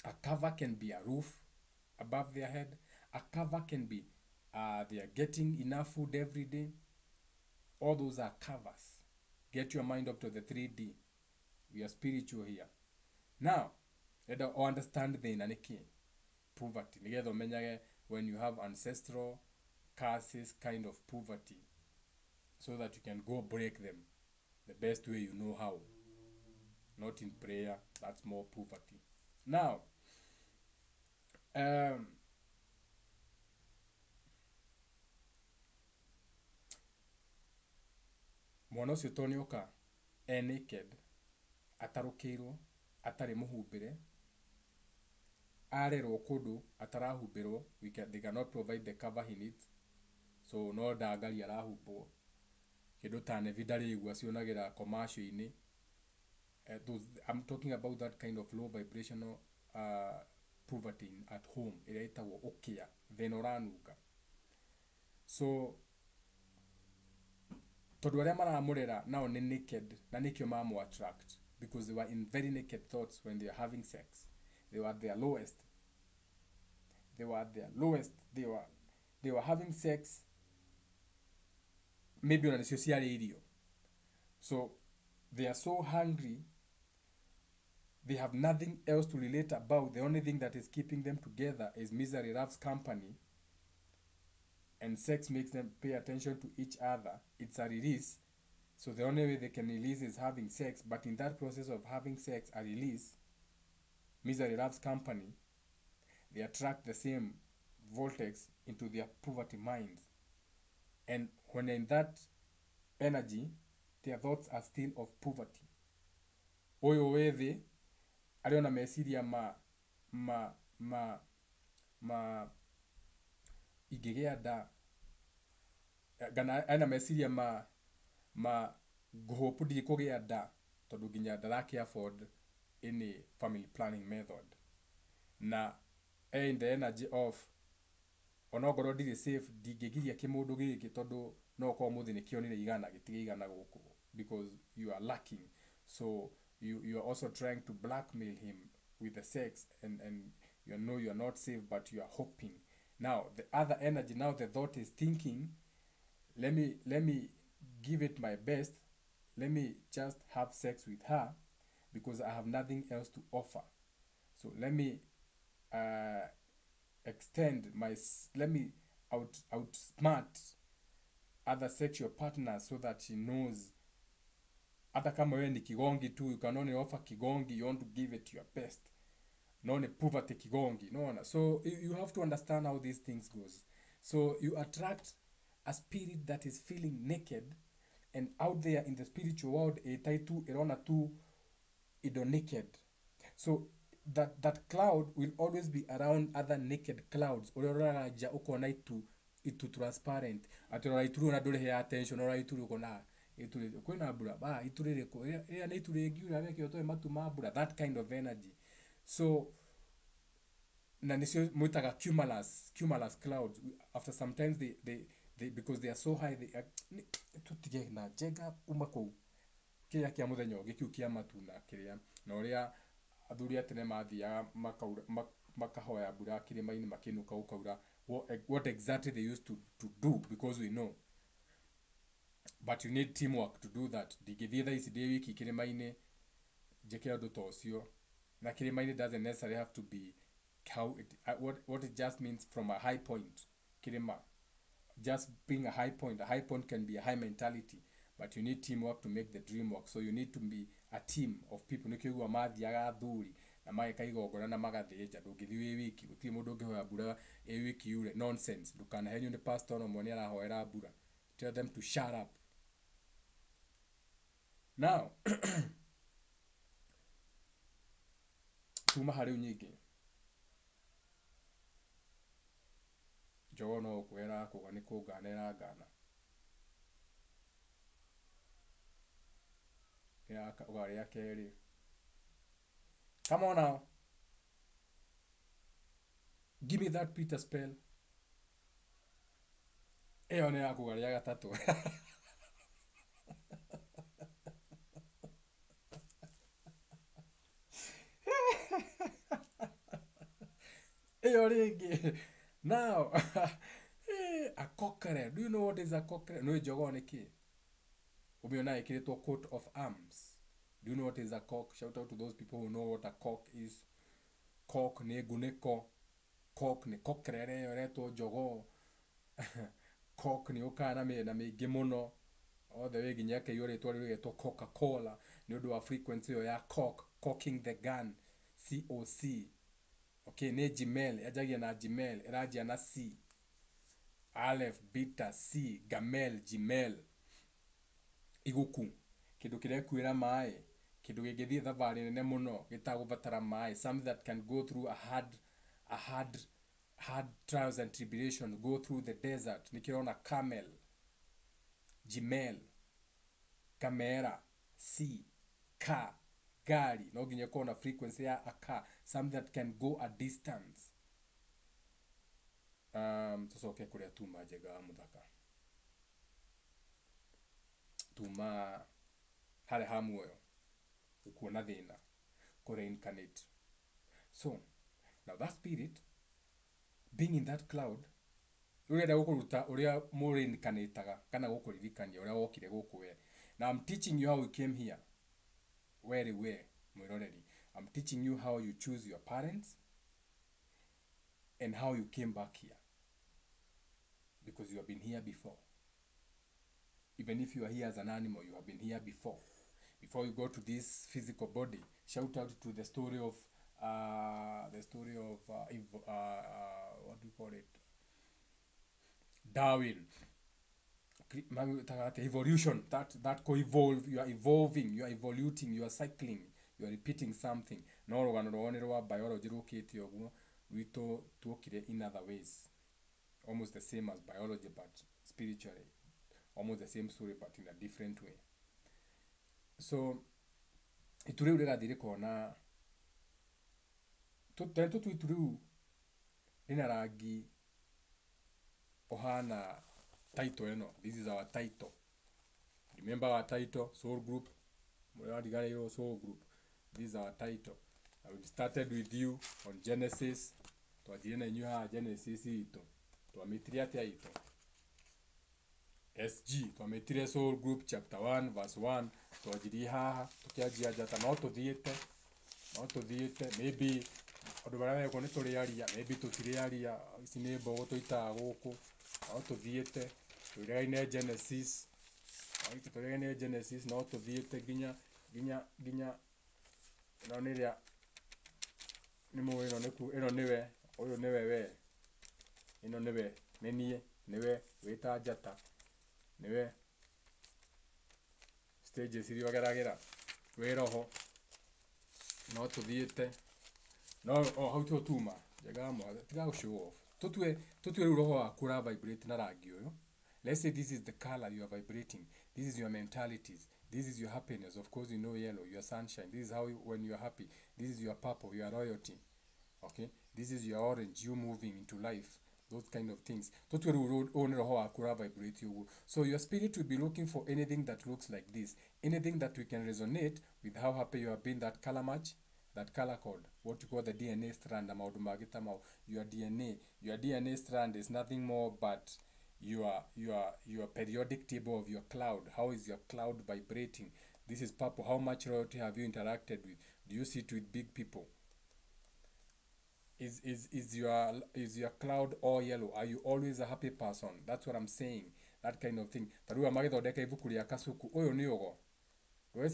A cover can be a roof above their head. A cover can be they are getting enough food every day. All those are covers. Get your mind up to the 3D. We are spiritual here. Now, let us understand the inaniki poverty. Together, when you have ancestral curses kind of poverty, so that you can go break them the best way you know how. Not in prayer, that's more poverty. Now, mwana ucio tonioka naked, atarukirwo, atari muhumbire, arerwo kundu atarahumbirwo, they cannot provide the cover he needs. So no ndangari arahumbwo kindu ta nevidari igua cionagira commercial ini. I'm talking about that kind of low vibrational poverty at home. Ira itagwo ukia then oranuka. So tondu aria maramurera nao ni naked na nikio mamu attract because they were in very naked thoughts when they were having sex. They were at their lowest. They were having sex maybe on a social radio. So they are so hungry, they have nothing else to relate about. The only thing that is keeping them together is misery loves company, and sex makes them pay attention to each other. It's a release. So the only way they can release is having sex, but in that process of having sex, a release, misery loves company, they attract the same vortex into their poverty minds. And when in that energy, their thoughts are still of poverty. Oyo wethi aliona mesiria ma igigea da gana ana meciria ma hope ndi kugia nda tondu nginya ndaraki afford any family planning method na in the energy of onogoro ndiri safe ndingigiria kimundu giki tondu no ko muthi ni kionire igana gitige igana guku because you are lacking, so you are also trying to blackmail him with the sex, and you know you are not safe but you are hoping. Now the other energy, now the thought is thinking, let me give it my best, let me just have sex with her because I have nothing else to offer, so let me extend my let me outsmart other sexual partners so that she knows hata kama wewe ni kigongi tu, you can only offer kigongi, you want to give it your best, no ni poverty kigongi, no. So you have to understand how these things goes. So you attract a spirit that is feeling naked, and out there in the spiritual world etaitu erona tu ido naked, so that cloud will always be around other naked clouds urora ja ukona itu transparent atura ituru na dole ya attention ora ituru ukona ituru kwina bura ba iturire ko ya na iture giura weke otoe matu mabura, that kind of energy. So na nisio muitaga cumulus clouds, after sometimes they because they are so high they tutige na jega umako kia kia muthenya gikiu kia matu na kiria na uria athuri atene mathiaga makahoya mbura kirima-ini makinuka ukaura what exactly they used to do, because we know, but you need teamwork to do that. Ndingithie thaa ici ndi wiki kirima-ini njike undu ta ucio, na kirima-ini doesn't necessarily have to be how it, what it just means from a high point. Kirima just being a high point can be a high mentality, but you need teamwork to make the dream work. So you need to be a team of people. Nikigwa mathiaga athuri na mageka igongona na magathinja, ndungithi wi wiki, gutiri mundu ungihoya mbura wiki yure, nonsense. Ndukanahenio ni pastor no mwoni arahoera mbura, tell them to shut up. Now tuma hari nyingi jono kwera kuga ni kuganira ngana ya ugari ya keri. Come on now, give me that Peter spell. Eyo ni akugari ya gatatu. Eyo ringi. Now a cockere, do you know what is a cockere? No jogo ni ki umeona ikiletwa coat of arms. Do you know what is a cock? Shout out to those people who know what a cock is. Cock ni guneko, cock ni cockere yoretwo jogo. Cock ni ukana na mingi muno all the way ginya ke yore to rigetwo Coca-Cola ni undu wa frequency ya cock, cocking the gun, COC. Okay, ni Gmail, yajagia na Gmail, irajia na C, Aleph, Beta, C, Gamel, Gmail. Iguku, kindu kiria kwira mai, kindu gigithie thavari nene muno gitagubatara mai, something that can go through a hard trials and tribulation, go through the desert. Nikirona camel, Gmail, camera, C, car, gari, no ginya kona frequency ya a car, something that can go a distance. Tusoke kuria tuma jega muthaka. Tuma hare ha muoyo ukuona thina ku reincarnate. So now that spirit being in that cloud urenda gukuruta uria mu reincarnataga kana gukuririkania uria wokire guku we. Now I'm teaching you how you came here. Where mwiroreri, I'm teaching you how you choose your parents and how you came back here, because you have been here before. Even if you are here as an animal, you have been here before you go to this physical body. Shout out to the story of what do you call it, Darwin. Evolution, that co-evolve, you are evolving, you are evoluting, you are cycling, you are repeating something. No rugano rwa biology rukite oguo rwito tuokire in other ways, almost the same as biology but spiritually almost the same story but in a different way. So itu riu rirathire kona tutu itu riu rina rangi ohana title eno. This is our title. Remember our title, Soul Group. Soul Group. This is our title. We started with you on Genesis. Twajire na inyu Genesis ito. Twamitire atia ito. SG. Twamitire Soul Group chapter 1 verse 1. Twajire haha. Tukiajia jata no tuthiite. Maybe andu baria ko ni turi aria. Maybe tutire aria. Ici ni mbogo tuitaga guku. No tuthiite. Twiraine Genesis. Twiraine Genesis no tuthiite ginya no niria ni mu ino niwe uyu niwe we ino niwe nenie niwe wita jata niwe stages iri wageragera we roho no tuthiite no how to tuma jaga mo tiga show off tutwe roho akura vibrate na rangi uyu. Let's say this is the color you are vibrating. This is your mentalities. This is your happiness. Of course, you know yellow, your sunshine. This is how when you are happy. This is your purple, your royalty. Okay? This is your orange, you moving into life. Those kind of things. So your spirit will be looking for anything that looks like this. Anything that we can resonate with how happy you have been, that color match, that color code. What you call the DNA strand. Your DNA strand is nothing more but your periodic table of your cloud. How is your cloud vibrating? This is purple. How much royalty have you interacted with? Do you sit with big people? Is your cloud all yellow? Are you always a happy person? That's what I'm saying. That kind of thing. Tarua magithondeka ibuku ria kasuku. Uyu ni ugo. No,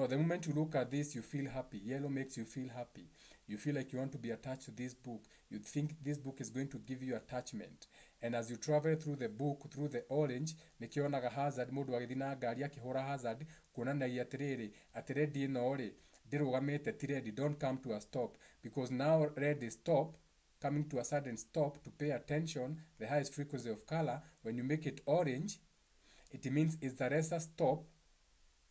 the moment you look at this, you feel happy. Yellow makes you feel happy. You feel like you want to be attached to this book. You think this book is going to give you attachment. And as you travel through the book, through the orange, nikionaga hazard, mundu agithii na ngari akihura hazard, kuonanagia atiredi ino ri, ndirugamite tiredi, don't come to a stop. Because now red is stop, coming to a sudden stop to pay attention, the highest frequency of color. When you make it orange, it means it's the rest stop,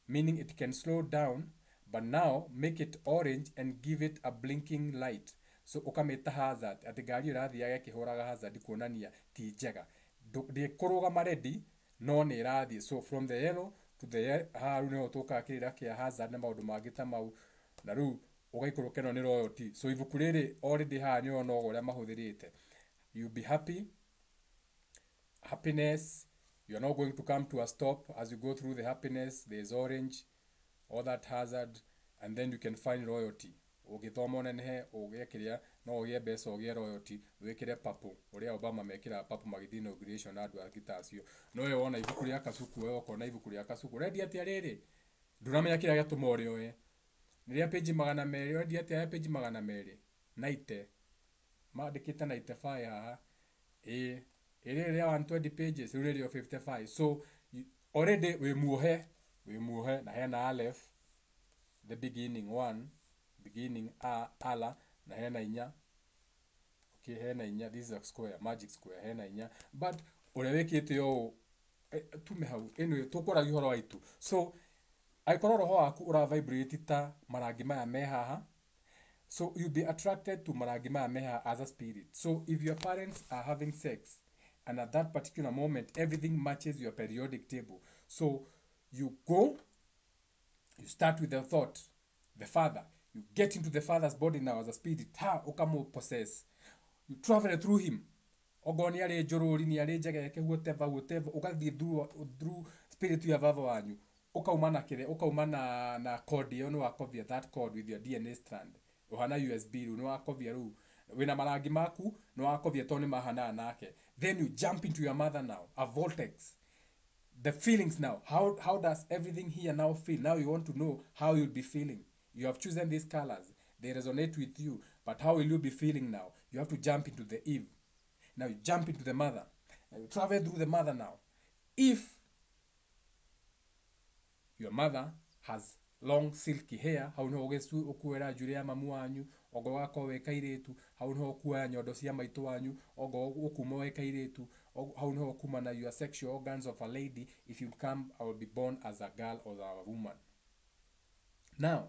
meaning it can slow down, but now make it orange and give it a blinking light. So ukameta hazard ati gari irathiaga kihuraga hazard kuonania ti njega ndi kurugama ready no ni irathie. So from the yellow to the haru no tuka kirira kia hazard na maundu mangi ta mau na ru ugaikuru keno ni royalty. So ibuku riri already ha ni ono uria mahuthirite. You be happy, happiness. You are not going to come to a stop as you go through the happiness. There's orange, all that hazard, and then you can find royalty. Ugithoma nenehe ugekiria no ugie mbeca ugie royalty wikire papu uria Obama mekira papu magithi inauguration na andu agitacio no we wona ibuku ria kasuku we ukona ibuku ria kasuku ready atia riri nduramenya kira gatuma urio we niria page 200 ready atia page 200 naite maandikite 95 haha iri ria 120 pages iri 55. So already we muhe na hena aleph the beginning one beginning ala na hena inya. Okay, hena inya, this is a square, magic square, hena inya, but urewekite yo tume hau anyway tukoragi horo waitu. So aikoro roho waku ura vibrate ta marangi maya me haha, so you'll be attracted to marangi maya me haha as a spirit. So if your parents are having sex and at that particular moment everything matches your periodic table, so you start with the thought, the father. You get into the father's body now as a spirit. Ukamo possess. You travel through him. Ogoni ale jorori ni ale jaga yake whatever. Ukathi through spirit ya vava wanyu. Ukaumana kile. Ukaumana na code. Ono wakovia that code with your DNA strand. Uhana USB. Uno wakovia ru. Wena maragi maku. No wakovia toni mahana anake. Then you jump into your mother now. A vortex. The feelings now. How does everything here now feel? Now you want to know how you'll be feeling. You have chosen these colors. They resonate with you. But how will you be feeling now? You have to jump into the Eve. Now you jump into the mother. Now you travel through the mother now. If your mother has long silky hair hau no gesu okuera njure ya mamu wanyu ogo wako weka iretu hau no okuoya nyondo cia maito wanyu ogo okuma weka iretu hau no okuma na your sexual organs of a lady. If you come, I will be born as a girl or a woman. Now,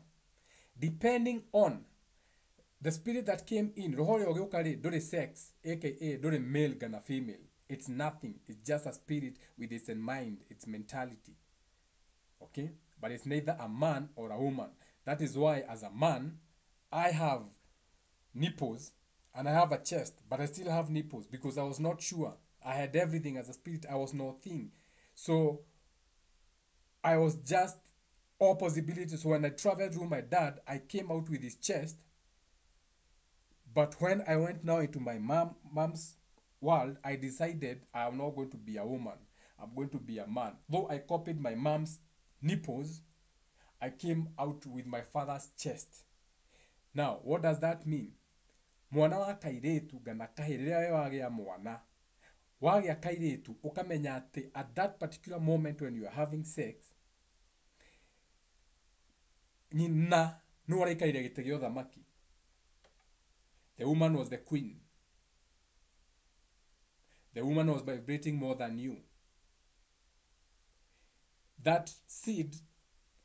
depending on the spirit that came in, roho yo gukari dore sex, aka dore male gana female. It's nothing. It's just a spirit with its mind, its mentality. Okay? But it's neither a man or a woman. That is why, as a man, I have nipples and I have a chest, but I still have nipples because I was not sure. I had everything as a spirit. I was nothing. So I was just all possibilities. So when I traveled with my dad, I came out with his chest. But when I went now into my mom's world, I decided I am not going to be a woman. I'm going to be a man. Though I copied my mom's nipples, I came out with my father's chest. Now, what does that mean? Mwana wa kairetu gana kahirira we wagea mwana. Wagea kairetu ukamenya ati at that particular moment when you are having sex, nyina no araikaire gite gio thamaki. The woman was the queen. The woman was vibrating more than you. That seed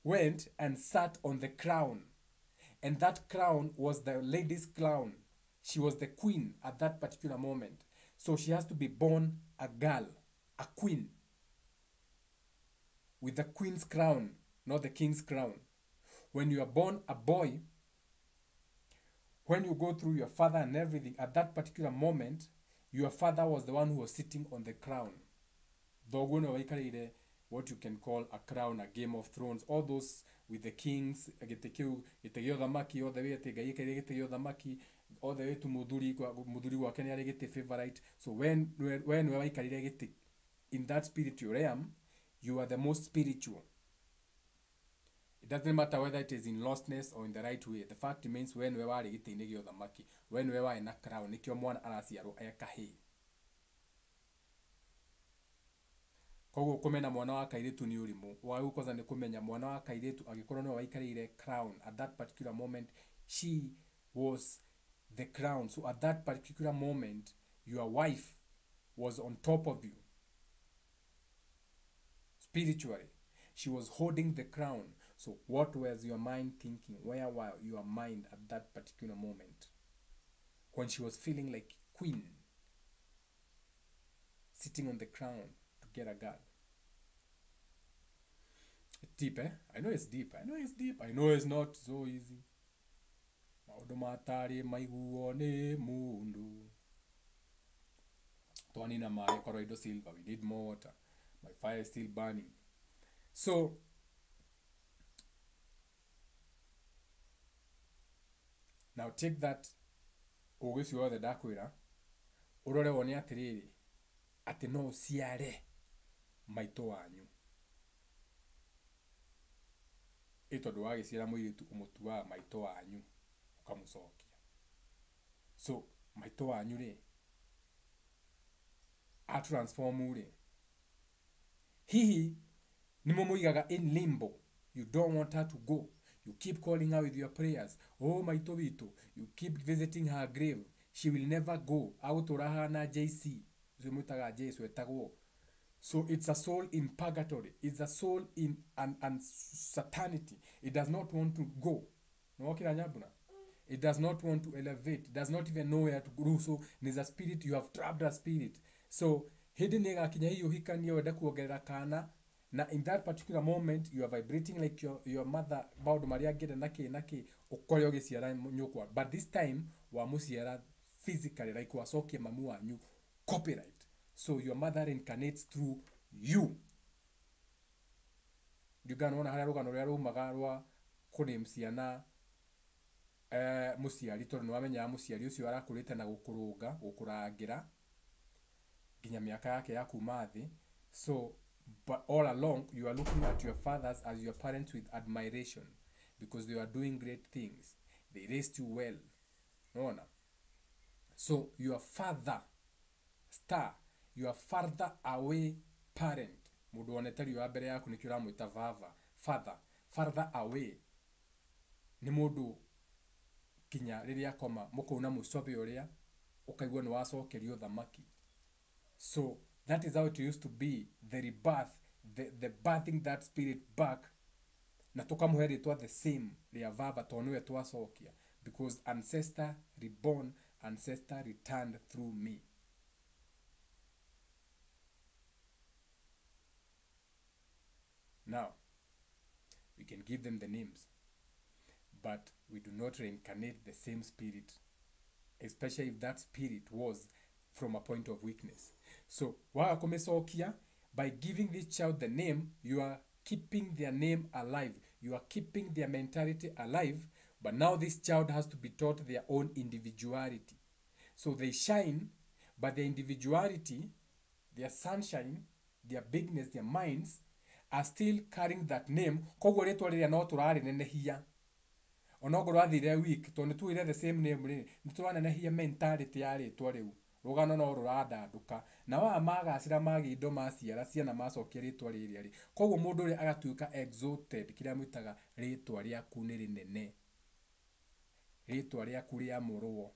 went and sat on the crown. And that crown was the lady's crown. She was the queen at that particular moment. So she has to be born a girl, a queen. With the queen's crown, not the king's crown. When you are born a boy, when you go through your father and everything, at that particular moment, your father was the one who was sitting on the crown. What you can call a crown, a Game of Thrones, all those with the kings, all the way all the way to Muduri wa Kenya favorite. So when in that spiritual realm, you are the most spiritual. It doesn't matter whether it is in lostness or in the right way. The fact remains when we were when we were in a crown, nikyo mwana arasiaro ayakahi. Koguo kumenya mwana wa kairetu ni urimu. Wa gukoza ni kumenya mwana wa kairetu agikorwo no waikarire crown at that particular moment. She was the crown. So at that particular moment, your wife was on top of you. Spiritually, she was holding the crown. So what was your mind thinking? Where was your mind at that particular moment? When she was feeling like queen, sitting on the crown to get a girl. It's deep, eh? I know it's deep. I know it's deep. I know it's not so easy. Maundu matari maiguo ni mundu. Twanina mai koroido silver. We need more water. My fire is still burning. So now take that ogisi wa the dakwira urore woni atiriri ati no ciare maito wanyu itondo wagiciara muiritu umutua maito wanyu ukamucokia. So maito wanyu ri a transform ri hihi nimo muigaga in limbo. You don't want her to go. You keep calling her with your prayers. Oh, maito bitu. You keep visiting her grave. She will never go. Autoraha na JC. So it's a soul in purgatory. It's a soul in an saternity. It does not want to go. It does not want to elevate. It does not even know where to go. So there's a spirit. You have trapped a spirit. So hidden kinya hiyo hikania weda kuogerera kana. Now in that particular moment, you are vibrating like your mother baudu maria gede nake okoyo giciara nyukwa. But this time wa musiara physically like wasoke mamu wanyu copyright. So your mother incarnates through you. Digano ona haria rugano ria rumaga rwa kurimciana musiari tondu nwamenya musiari ucio arakurite na gukurangira ginya miaka yake ya kuma thi. So but all along, you are looking at your fathers as your parents with admiration because they are doing great things. They raised you well. No. So your father, your farther away parent. Mudu onetari wa bere yaku nikyo uramwita father. farther away nĩ mũndũ kinya rĩrĩa koma mũkauna mũcobe ũrĩa ũkaigua nĩ wacokerio thamaki. So that is how it used to be, the rebirth, the birthing that spirit back, na tukamũhe rĩtwa the same rĩa baba tondũ nĩwe twacokia, because ancestor reborn, ancestor returned through me. Now we can give them the names, but we do not reincarnate the same spirit, especially if that spirit was from a point of weakness. So waga kumecokia, by giving this child the name, you are keeping their name alive, you are keeping their mentality alive, but now this child has to be taught their own individuality. So they shine, but their individuality, their sunshine, their bigness, their minds are still carrying that name. Koguo rĩtwa rĩrĩa no tũrarĩnenehia onokorwo athire week to nĩ tuire the same name rĩ, nĩ tũranenehia mentality ya rĩtwa rĩu, rũgano no rũrandandũka, na wa magacĩra magi indo maciara ciana macokia rĩtwa rĩrĩa rĩ, koguo mũndũ ũrĩa agatuĩka exalted, kĩrĩa mwĩtaga rĩtwa rĩaku nĩ rĩnene, rĩtwa rĩaku rĩamũrwo.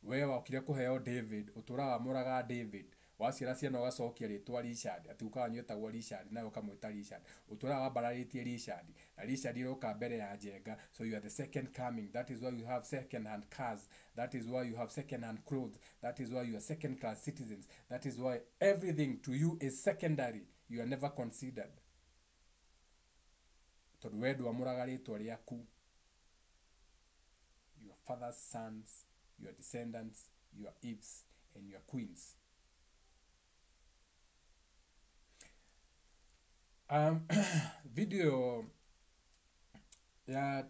We wakire kũheo David, ũtũraga mũraga David, waciara ciana ũgacokia rĩtwa Richard, ati ũkaga nyetagwo Richard nawe ũkamwĩta Richard, ũtũraga wambararĩtie Richard, na Richard iroka mbere ya Njenga, so you are the second coming. That is why you have second hand cars, that is why you have second hand clothes, that is why you are second class citizens, that is why everything to you is secondary, you are never considered. Tondũ we ndwamũraga rĩtwa rĩaku, your father's sons, your descendants, your Eves and your queens. Video ya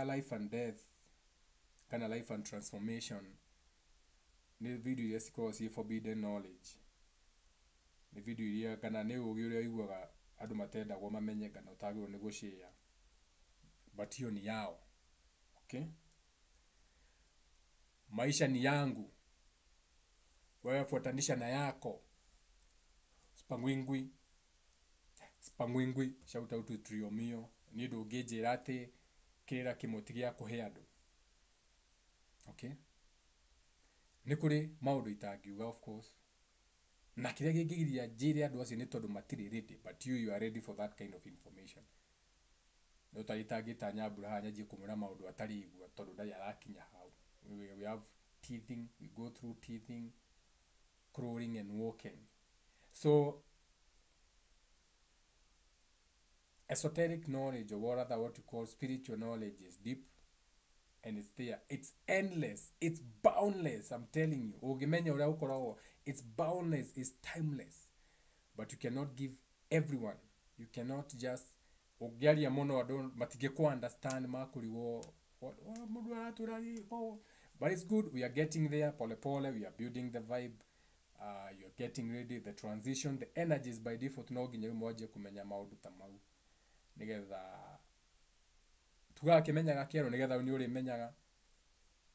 life and death kana life and transformation ni video iria cikoragwo ci forbidden knowledge, ni video iria kana nĩ ũgĩ ũrĩa iguaga andũ matendagwo mamenye kana ũtagĩrĩirwo nĩ gũshare, but hiyo ni yao. Okay, maisha ni yangu, wewe fuatanisha na yako. Spangwingwi shout out to Trio Mio, ni ndũngĩnjĩra atĩ kĩrĩra kĩmwe ti gĩa kũhe andũ. Okay, nĩ kũrĩ maũndũ itangiuga of course, na kĩrĩa kĩngĩgiria njĩre andũ acio nĩ tondũ matirĩ ready, but you are ready for that kind of information. No tagĩtangĩta Nyambura haha nyanjie kũmwĩra maũndũ atarĩ igua tondũ ndarĩ arakinya hau. We have teething, we go through teething, crawling and walking. So esoteric knowledge, or what you call spiritual knowledge, is deep and it's there. It's endless, it's boundless. I'm telling you, ũngĩmenya ũrĩa ũkoragwo, it's boundless, it's timeless, but you cannot give everyone. You cannot just ũngĩaria mũno andũ matingĩkũ understand makũrigwo mũndũ aratũra. But it's good, we are getting there pole pole, we are building the vibe. You're getting ready, the transition, the energies by default no nginya rĩu mwanjie kũmenya maũndũ ta mau nigetha tugakĩmenyaga kĩero nigetha nĩ ũrĩmenyaga.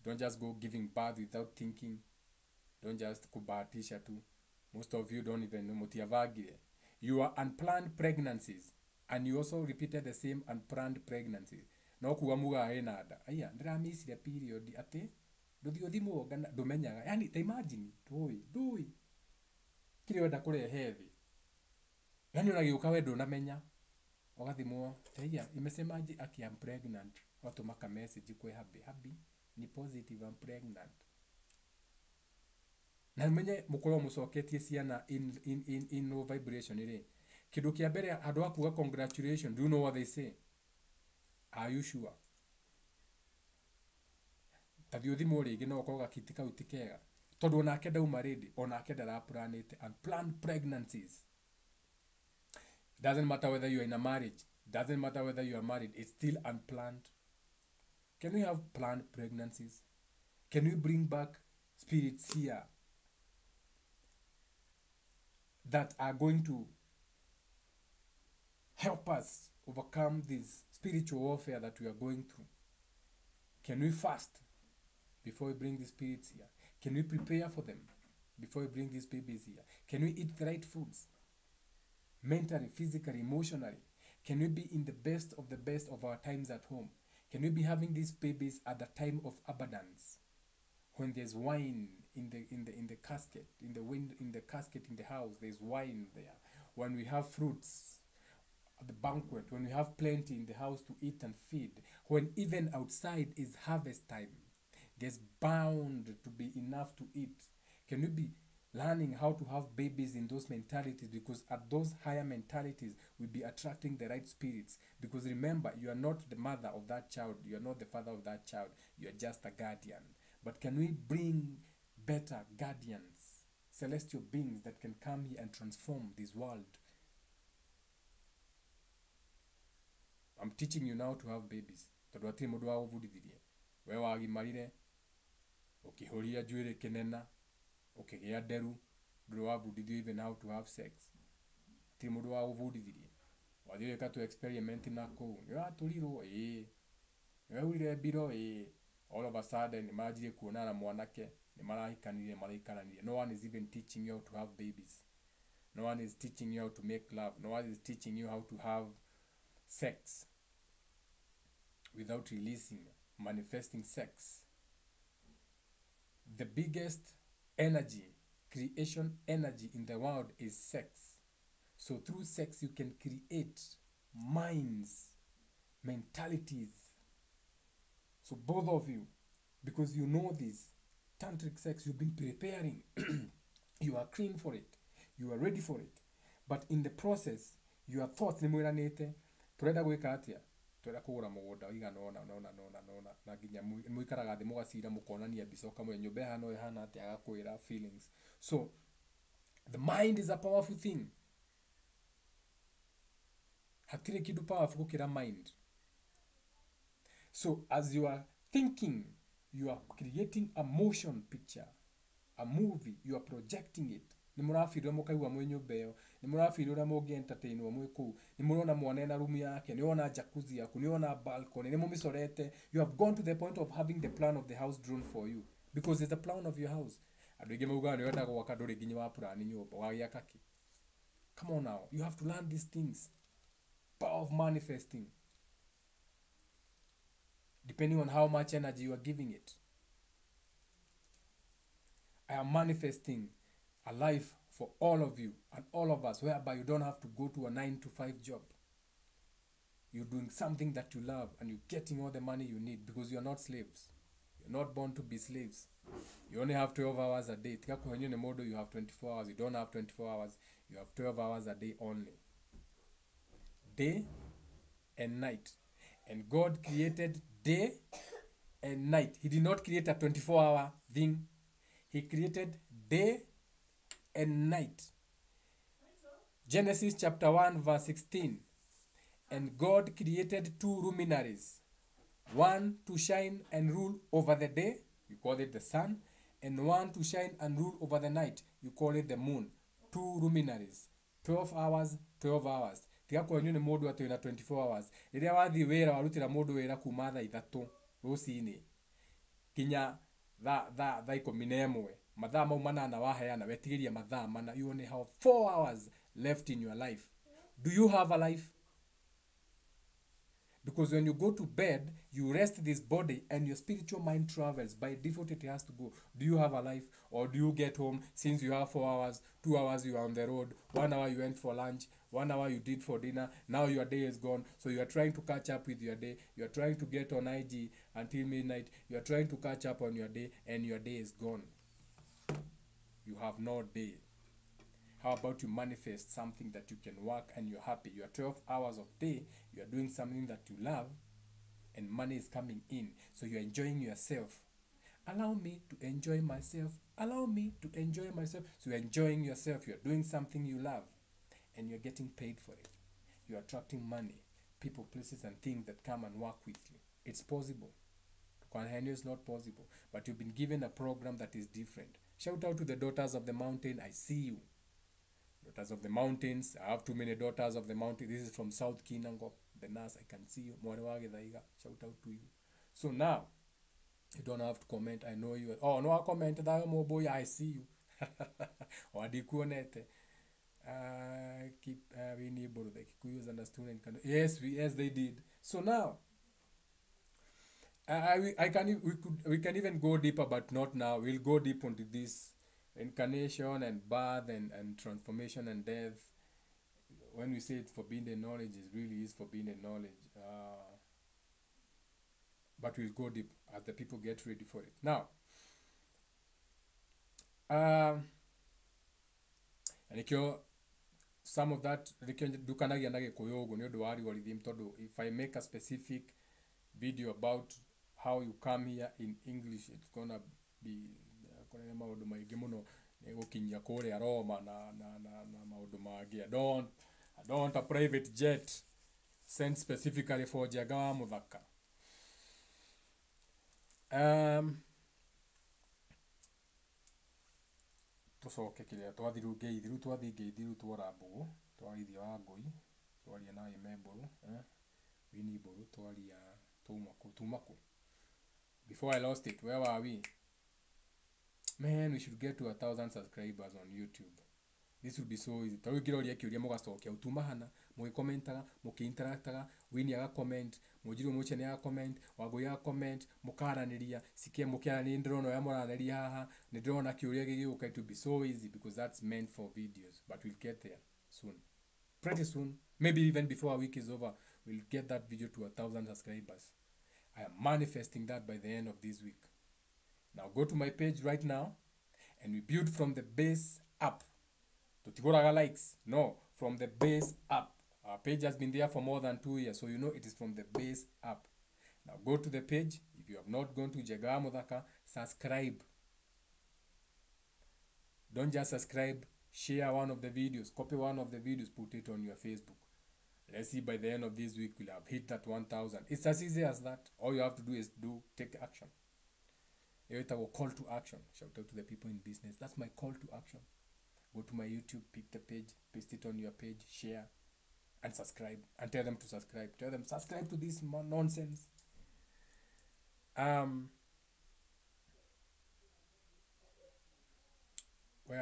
Don't just go giving birth without thinking, don't just kubahatisha tu. Most of you don't even know mutiavagire. You are unplanned pregnancies, and you also repeated the same unplanned pregnancies. No kuga muga ina nda aya ndiramissire period ati ndũthimwo ngana ndũmenyaga, yani ta imagine ndũĩ kile wenda kũrehe thĩ, yani ũnagĩũka we ndũnamenya ũgathimwo taiya imesema aki am pregnant, watu maka message kwa happy ni positive, I'm pregnant. Na mwenye mũkorwo mũcoketie ciana in low vibration ire kĩndũ kĩa mbere andũ akuga congratulations, do you know what they say? Are you sure? Tathi ũthimwo rĩngĩ no ũkorwo gakiti kau ti kega tondũ onake ndauma ready, onake ndaraplanĩte unplanned pregnancies. Doesn't matter whether you are in a marriage, doesn't matter whether you are married, it's still unplanned. Can we have planned pregnancies? Can we bring back spirits here that are going to help us overcome this spiritual warfare that we are going through? Can we fast before we bring these spirits here? Can we prepare for them before we bring these babies here? Can we eat the right foods? Mentally, physically, emotionally. Can we be in the best of our times at home? Can we be having these babies at the time of abundance, when there's wine in the casket, in the casket in the house, there's wine there. When we have fruits at the banquet, when we have plenty in the house to eat and feed, when even outside is harvest time, there's bound to be enough to eat. Can we be learning how to have babies in those mentalities? Because at those higher mentalities, we'll be attracting the right spirits. Because remember, you are not the mother of that child, you are not the father of that child, you are just a guardian. But can we bring better guardians, celestial beings that can come here and transform this world? I'm teaching you now to have babies. Tondũ hatirĩ mũndũ wa gũbundithirie. We wagimarire, ũkĩhoria njuĩrĩ kĩnena, ũkĩgĩa nderu, ndũrĩ wabundithio even how to have sex. Hatirĩ mũndũ wa gũbundithirie. Wathiĩ wĩka tu experiment na kũu. Nĩũratũrirwo, ĩĩ. Nĩwaurire mbiro, ĩĩ. All of a sudden, nĩmanjire kuonana na mwanake, nĩmarahikanire, maraikaranirie. No one is even teaching you how to have babies. No one is teaching you how to make love. No one is teaching you how to have sex without releasing, manifesting sex. The biggest energy, creation energy in the world is sex. So through sex you can create minds, mentalities. So both of you, because you know this, tantric sex, you've been preparing. You are clean for it. You are ready for it. But in the process, your thoughts nimwiranite, turenda gwika atia? Turenda kugura mugunda igana ona na nginya muikaraga thi mugacira mukonania mbica kamwe nyumba hano ihana atia agakwira feelings. So the mind is a powerful thing. Hatire kidu powerful gukira mind. So as you are thinking, you are creating a motion picture, a movie, you are projecting it. Nimurafirwa mukaigwa mwe nyumba iyo, nimurafirwa mugi entertainwa mwe ku, nimurona mwana na room yake, niona jacuzzi yako, niona balcony, nimumisorete. You have gone to the point of having the plan of the house drawn for you, because it's the plan of your house. Aduge mugani wenda gwaka nduri ginyi wa plan nyumba wa yakaki. Come on now, you have to learn these things. Power of manifesting, depending on how much energy you are giving it. I am manifesting a life for all of you and all of us, whereby you don't have to go to a 9-to-5 job. You're doing something that you love and you're getting all the money you need, because you're not slaves. You're not born to be slaves. You only have 12 hours a day. When you're in a model, you have 24 hours. You don't have 24 hours. You have 12 hours a day only. Day and night. And God created day and night. He did not create a 24-hour thing. He created day and night. Genesis chapter 1 verse 16. And God created two luminaries, one to shine and rule over the day, you call it the sun, and one to shine and rule over the night, you call it the moon. Two luminaries, 12 hours, 12 hours. Tiga kwenyu ni mundu atu ina 24 hours. Riria wathi wira warutira mundu wira kuma thaa 3 rucini kinya thaa 11, mathaa mau manana waheana wetigiria mathaa mana, you only have 4 hours left in your life. Do you have a life? Because when you go to bed, you rest this body and your spiritual mind travels. By default, it has to go. Do you have a life? Or do you get home, since you have 4 hours, 2 hours you are on the road, 1 hour you went for lunch, 1 hour you did for dinner, now your day is gone. So you are trying to catch up with your day. You are trying to get on IG until midnight. You are trying to catch up on your day, and your day is gone. You have no day. How about you manifest something that you can work and you're happy? Your 12 hours of day, you are doing something that you love, and money is coming in. So you're enjoying yourself. Allow me to enjoy myself. Allow me to enjoy myself. So you're enjoying yourself. You're doing something you love, and you're getting paid for it. You're attracting money, people, places, and things that come and work with you. It's possible. To Kwanhenyo is not possible. But you've been given a program that is different. Shout out to the daughters of the mountain. I see you. Daughters of the mountains. I have too many daughters of the mountain. This is from South Kinango. The nurse, I can see you. Shout out to you. So now, you don't have to comment. I know you. Oh, no, I comment that, boy. I see you. keep we need both the Kikuyus understood and yes, yes they did. So now I can we can even go deeper, but not now. We'll go deep into this incarnation and birth and transformation and death. When we say it's forbidden knowledge, it really is forbidden knowledge. But we'll go deep as the people get ready for it. Now, and some of that dukanagia na gikuyu uguo ni undu wa algorithm tondu if I make a specific video about how you come here in English, it's gonna be kuna maundu maingi muno ni gukinyia kuria Roma na maundu mangi. I don't want a private jet sent specifically for Njenga wa Muthaka. Tucoke kiria twathiru ngeithiru twathi ngeithiru twora mbugu twarithia wa ngui twaria na imemburu wini mburu twaria tumaku. Before I lost it, where were we? Man, we should get to 1,000 subscribers on YouTube. This will be so easy. Tawi kiroria kiuria mugacokia utumahana mugikomentaga mukiinteractaga wini aga comment mujiru muche ni aga comment wagui aga comment mukaraniria sikie mukiara ni ndrono ya muranaria haha ni ndrona kiuria gigiuka. It will be so easy because that's meant for videos, but we'll get there soon, pretty soon, maybe even before a week is over. We'll get that video to 1,000 subscribers. I am manifesting that by the end of this week. Now go to my page right now and we build from the base up. Tutigoraga likes. No, from the base up. Our page has been there for more than 2 years, so you know it is from the base up. Now go to the page. If you have not gone to Njenga wa Muthaka, subscribe. Don't just subscribe, share one of the videos, copy one of the videos, put it on your Facebook. Let's see by the end of this week we'll have hit that 1,000. It's as easy as that. All you have to do is take action. It's our call to action. Shout out to the people in business. That's my call to action. Go to my YouTube, pick the page, paste it on your page, share, and subscribe. And tell them to subscribe. Tell them, subscribe to this nonsense. Where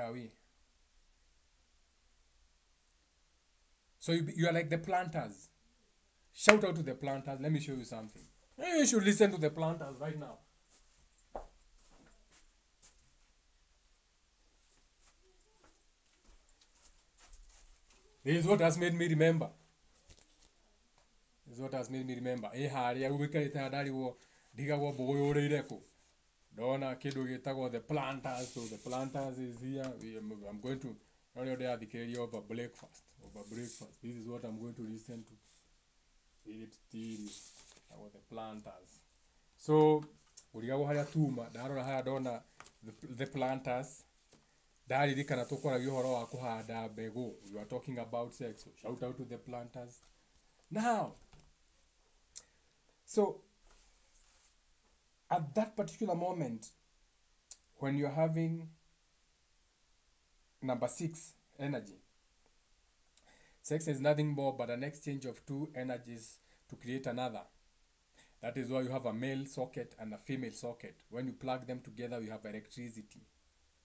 are we? So you are like the planters. Shout out to the planters. Let me show you something. You should listen to the planters right now. This is what has made me remember. This is what has made me remember. Haria ubikarite hadari wo digagwo mbugu yuriire ku. Ndona kindu gitagwo the planters. So the planters is here. I'm going to over breakfast. This is what I'm going to listen to. Philip Steele about the planters. So urigago haria tuma ndarora haya ndona the planters. Ndaririkana tukoragia uhoro wa kuhanda mbegu. We are talking about sex. So shout out to the planters. Now, so at that particular moment, when you're having number 6, energy, sex is nothing more but an exchange of two energies to create another. That is why you have a male socket and a female socket. When you plug them together, you have electricity.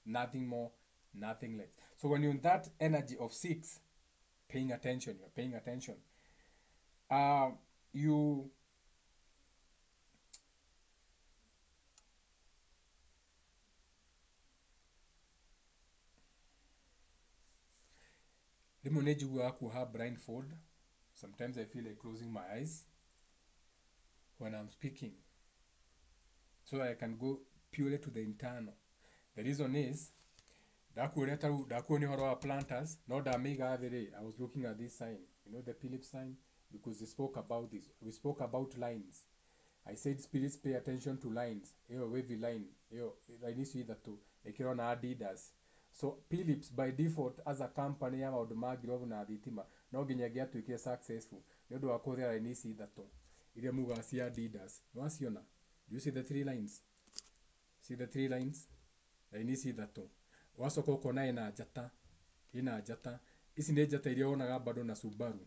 Nothing more, nothing less. So when you're in that energy of 6, you're paying attention. You blindfold. Sometimes I feel like closing my eyes when I'm speaking, so that I can go purely to the internal. The reason is planters. Not I was looking at this sign, the Philip sign, because they spoke about this. We spoke about lines. I said spirits pay attention to lines. Wavy line. I need to see that too. Like on Adidas. So Philips by default as a company ya maundu magirov na thitima no nginyagia tuikie successful ni undu wa kuthira line ici ithatu iria muga cia Adidas. Waciona? Do you see the 3 lines? See the 3 lines? Line ici ithatu. Wacoka ukona ina njata. Ici ni njata iria wonaga bado na Subaru.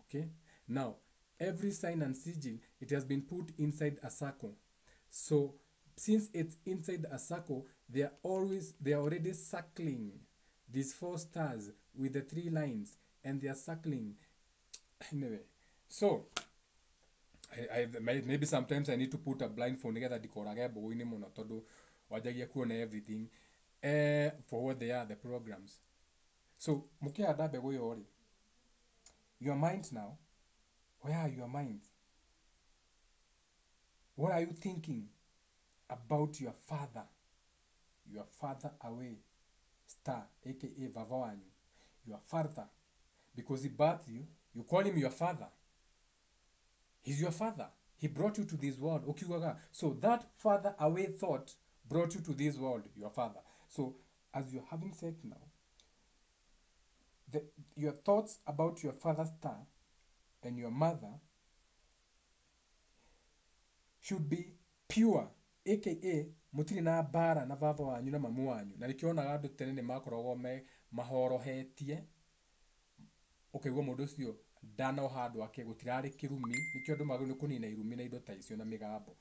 Okay? Now, every sign and sigil, it has been put inside a circle. So since it's inside a circle, they are already circling these 4 stars with the 3 lines, and they are circling. Anyway, so maybe sometimes I need to put a blindfold together dikorage boini muno tondu wajagia kuona everything for what they are, the programs. So mukianda mbegu yo ri, your mind now, where are your minds? What are you thinking about your father away star, aka baba wanyu, your father, because he birthed you, you call him your father. He's your father. He brought you to this world. Okiwaga. So that father away thought brought you to this world, your father. So as you're having sex now, your thoughts about your father's star and your mother should be pure, aka mutiri na bara na baba wanyu na mamu wanyu. Na nikionaga andu tene ni makoragwo mahorohetie. Ukaigua mundu ucio ndana handu ake gutirari kirumi, nikio andu magire kunina irumi na indo ta icio na migambo.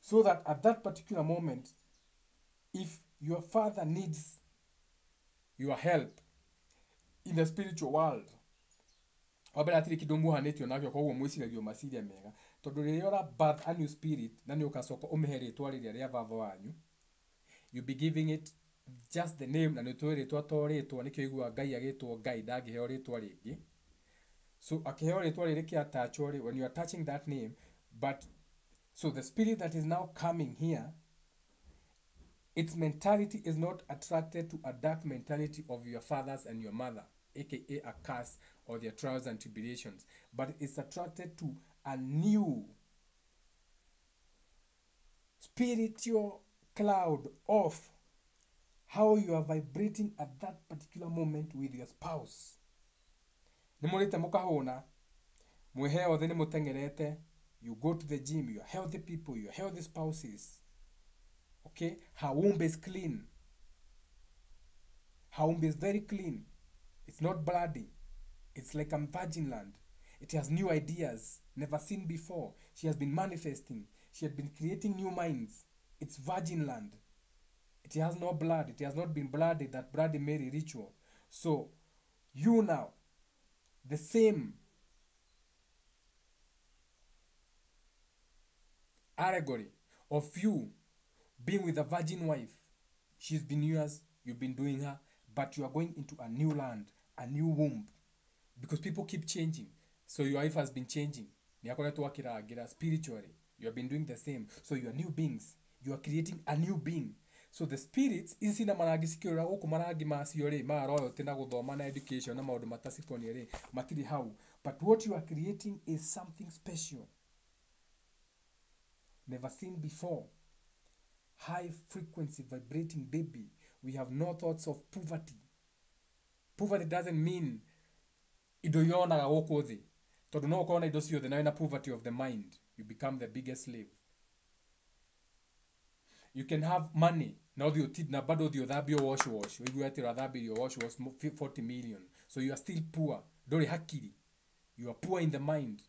So that at that particular moment, if your father needs your help in the spiritual world, wabera atiri kindu muhanitio nakio koguo mwiciragio maciria mega, tondu riria ora birth a new spirit na ni ukacoko umehe ritwa riria ria baba wanyu, you be giving it just the name, na nitwe ritwa to ritwa, nikio igua Ngai agitwo Ngai ndangiheo ritwa ringi. So akiheo ritwa riri kia attach, when you are touching that name, but so the spirit that is now coming here, its mentality is not attracted to a dark mentality of your fathers and your mother, aka a curse or their trials and tribulations, but it's attracted to a new spiritual cloud of how you are vibrating at that particular moment with your spouse. Nimurite mukahona, muhe othe ni mutengerete, you go to the gym, you are healthy people, you are healthy spouses. Okay? Her womb is clean. Her womb is very clean. It's not bloody. It's like a virgin land. It has new ideas, never seen before. She has been manifesting. She has been creating new minds. It's virgin land. It has no blood. It has not been bloody, that Bloody Mary ritual. So, you now, the same allegory of you being with a virgin wife. She's been yours, you've been doing her, but you are going into a new land, a new womb. Because people keep changing. So your life has been changing. Spiritually, you have been doing the same. So you are new beings. You are creating a new being. So the spirits, isi na maragi sikira oku maragi maasiore ma royalty na guthoma na education na maundu matasiponiere matiri hau. But what you are creating is something special, never seen before. High frequency vibrating baby. We have no thoughts of poverty. Poverty doesn't mean indo yonaga guku thi, tondu no ukona indo ciothe na poverty of the mind, you become the biggest slave. You can have money now, na bado thio thabio wash uigwe ati rathabirio wash 40 million, so you are still poor. Ndori hakiri, you are poor in the mind.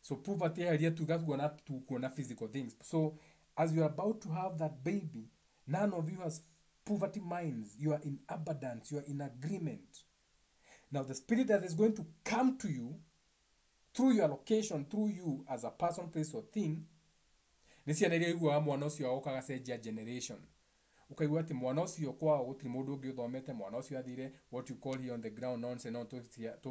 So poverty area to kuona physical things. So as you are about to have that baby, none of you has poverty minds. You are in abundance. You are in agreement. Now the spirit that is going to come to you through your location, through you as a person, place or thing, nisiana ile igwa mwana ucio agokaga cenjia generation. Ukaigwa ati mwana ucio kwao gutiri mundu ungi uthomete, mwana ucio athire what you call here on the ground nonsense, no to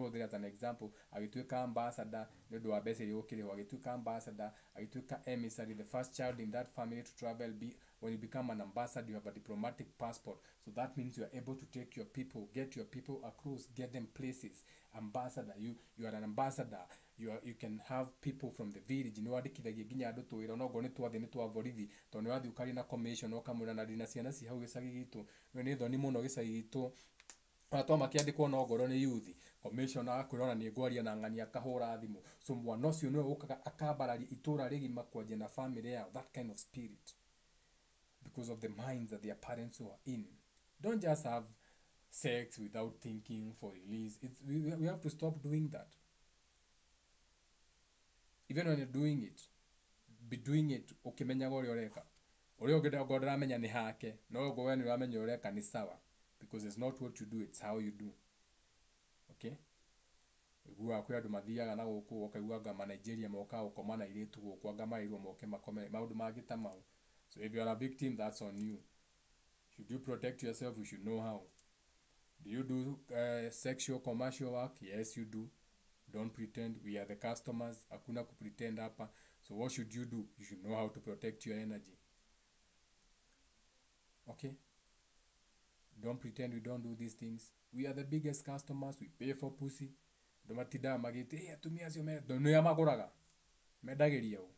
there as an example, agituika ambassador ndu wa bese yokire, agituika ambassador, agituika emissary, the first child in that family to travel. When you become an ambassador, you have a diplomatic passport, so that means you are able to take your people, get your people across, get them places. Ambassador, you are an ambassador. You can have people from the village. Ni wadikithagia ginya andu twira no go ni twathe ni twavorithi to ni wathi ukari na commission ukamura na dina ciana ci hau gicagi gitu ni thoni muno gicagi gitu atwa makiandikwo no ngoro ni youth commission akwirona ni ngwaria na ng'ania kahura thimu. So mwana ucio niwe ukaga akambararia itura rigima kwanjia na family yao, that kind of spirit, because of the minds that their parents were in. Don't just have sex without thinking for release. We have to stop doing that. Even when you're doing it, be doing it ukimenyaga uria ureka. Uria ungida ngoda ramenya ni hake, no go when uramenya ureka ni sawa. because it's not what you do, it's how you do. Okay? Igua kwi andu mathiaga na guku ukaiguaga ma Nigeria moka ukoma na iritu guku anga marirwo moke makome maundu mangi ta mau. So if you are a victim, that's on you. Should you protect yourself? You should know how. Do you do sexual commercial work? Yes, you do. Don't pretend. We are the customers. Hakuna kupretend hapa. So what should you do? You should know how to protect your energy. Okay? Don't pretend we don't do these things. We are the biggest customers. We pay for pussy. Domatida magite, hey, atumia acio me ndu ya maguraga. Mendagiria u.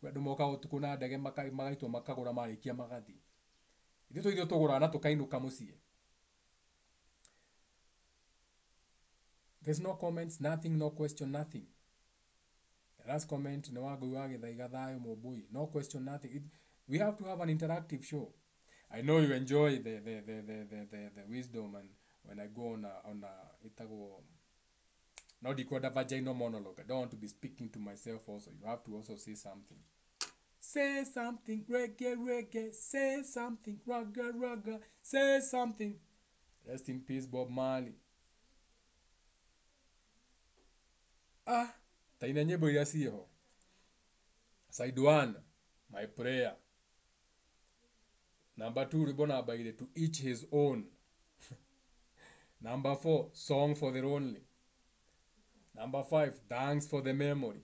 Andu moka utuku na ndege magaitwo makagura marikia magathi. Ithuĩ tũgũraga na tũkainũka mũciĩ. There's no comments, nothing, no question, nothing. The last comment, no no question, nothing. We have to have an interactive show. I know you enjoy the wisdom, and when I go on itago now the vaginal monologue. I don't want to be speaking to myself also. You have to also say something. Say something, reggae, say something, ragga, say something. Rest in peace, Bob Marley. Taina nyimbo iria ciho. Side 1, my prayer. Number 2, ribona abaire to each his own. Number 4, song for the lonely. Number 5, thanks for the memory.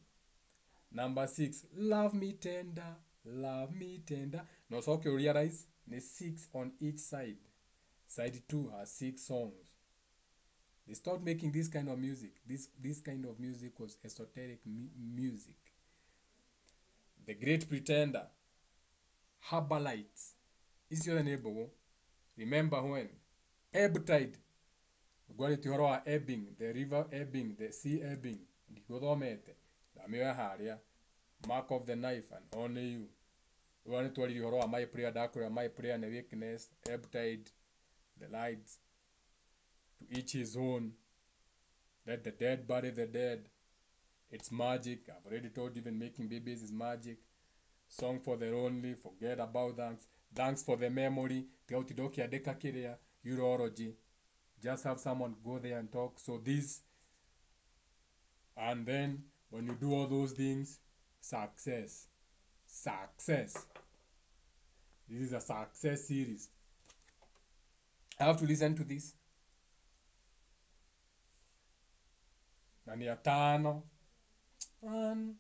Number 6, love me tender, love me tender. No, so you realize there's 6 on each side. Side 2 has 6 songs. They stopped making this kind of music. This kind of music was esoteric music. The Great Pretender, Herbalites. Is your neighbor? Remember when? Ebb tide. Gwari tuhoro wa ebbing, the river ebbing, the sea ebbing. Ndikuthomete. Ndamioya haria. Mark of the knife and only you. Gwari twari uhoro wa my prayer dakura, my prayer and weakness, ebb tide, the lights. To each his own. Let the dead bury the dead. It's magic. I've already told you, even making babies is magic. Song for the lonely. Forget about thanks. Thanks for the memory. Urology. Just have someone go there and talk. So this, and then when you do all those things, success. This is a success series. I have to listen to this. Nani ya tano. And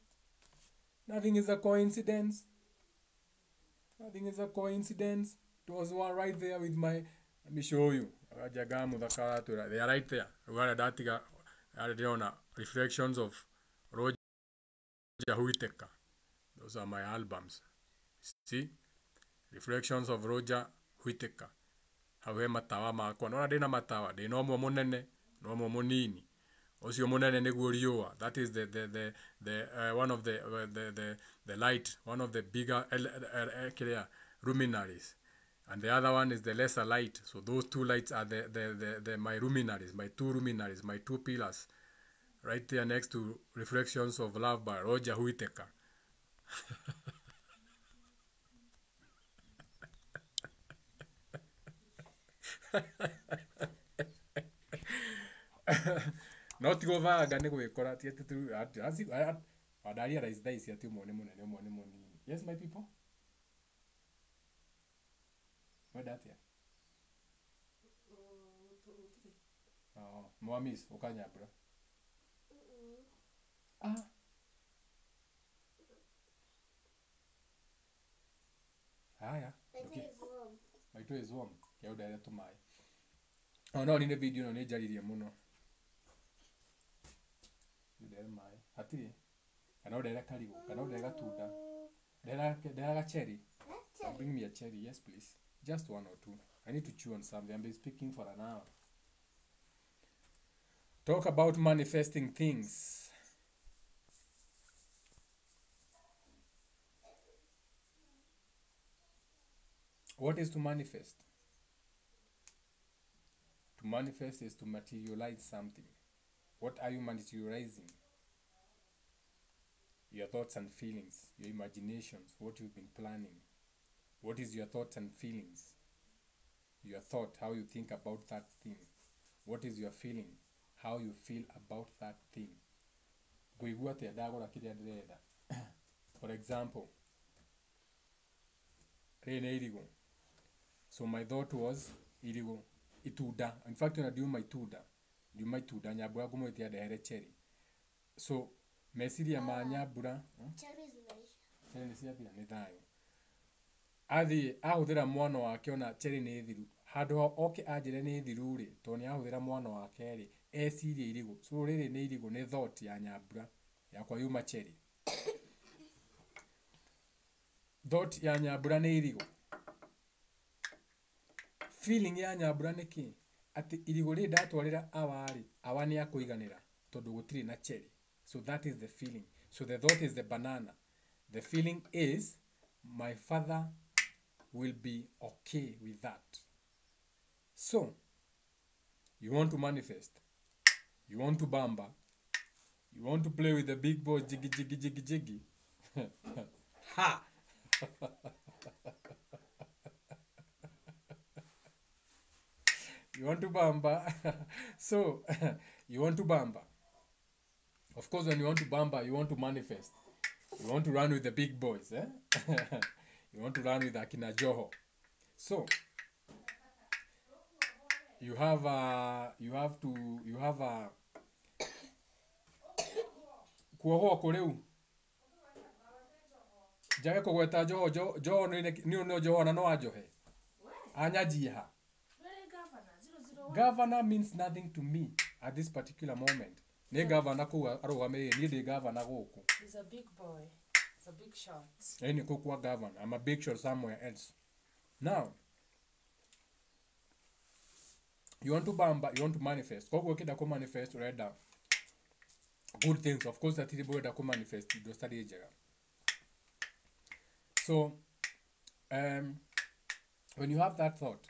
nothing is a coincidence. Nothing is a coincidence. It was one right there with my. Let me show you. They are right there. Reflections of Roger Whittaker. Those are my albums. See? Reflections of Roger Whittaker. Hawe matawa makwa. Nona dina matawa. They no mo monene, no mo monini. Osio monene niguo riua. That is the one of the light, one of the bigger luminaries. And the other one is the lesser light. So those two lights are the my luminaries, my two luminaries, my two pillars. Right there next to Reflections of Love by Roger Whittaker. Not go vaga ni gwikora ti tu adaria rais daisi ati umone munene. Yes, my people. What that here? Oh, Moamis, ukanya bro. Haya. Okay. Maito is warm. Kia udare to mai. Oh no, ni video no ni jaririe muno. Udare mai. Atiri. Kana udare karigo, kana udare gatunda. Dera cherry. Bring me a cherry, yes please. Just one or two. I need to chew on something. I've been speaking for an hour. Talk about manifesting things. What is to manifest? To manifest is to materialize something. What are you materializing? Your thoughts and feelings, your imaginations, what you've been planning. What is your thoughts and feelings? your thought, how you think about that thing. What is your feeling? How you feel about that thing. Ngũigua atĩa ndagũra kĩrĩa ndĩrenda. For example, rĩrĩ nĩ irigũ. So my thought was irigũ, itunda. In fact, when I do my itunda, Nyambura ngũmwĩtia ndehere cherry. So meciria ma Nyambura, cherry nĩ ciathira nĩ thayũ. Athiĩ ahũthĩra mwana wake ona cherry nĩ thiru. Handũ oke anjĩre nĩ thiru rĩ, tondũ nĩ ahũthĩra mwana wake rĩ, ecirie irigũ. So rĩrĩ nĩ irigũ, nĩ thought ya Nyambura yakwa yuma cherry. Thought ya Nyambura nĩ irigũ. Feeling ya Nyambura nĩ kĩ? Atĩ irigũ rĩrĩ ndatwarĩra Awa rĩ, Awa nĩ akũiganĩra tondũ gũtirĩ na cherry. So that is the feeling. So the thought is the banana. The feeling is my father will be okay with that. So you want to manifest, you want to bamba, you want to play with the big boy jiggy jiggy jiggy jiggy. Ha! You want to bamba. So you want to bamba. Of course, when you want to bamba, you want to manifest. You want to run with the big boys, eh? You want to run with Akina Joho. So you have a kuohwo kũrĩu. Njage kũgweta Joho no Joho na no anjohe. Anyanjie ha. Governor means nothing to me at this particular moment. Ne governor ko arũgamĩrĩire, niĩ ndĩ governor gũkũ. He's a big boy. It's a big shot. Any kukwa governor. I'm a big shot somewhere else. Now, you want to bamba, you want to manifest. Kwa ukida ku manifest ureda good things. Of course, that is the ku manifest. You do study jega. So, when you have that thought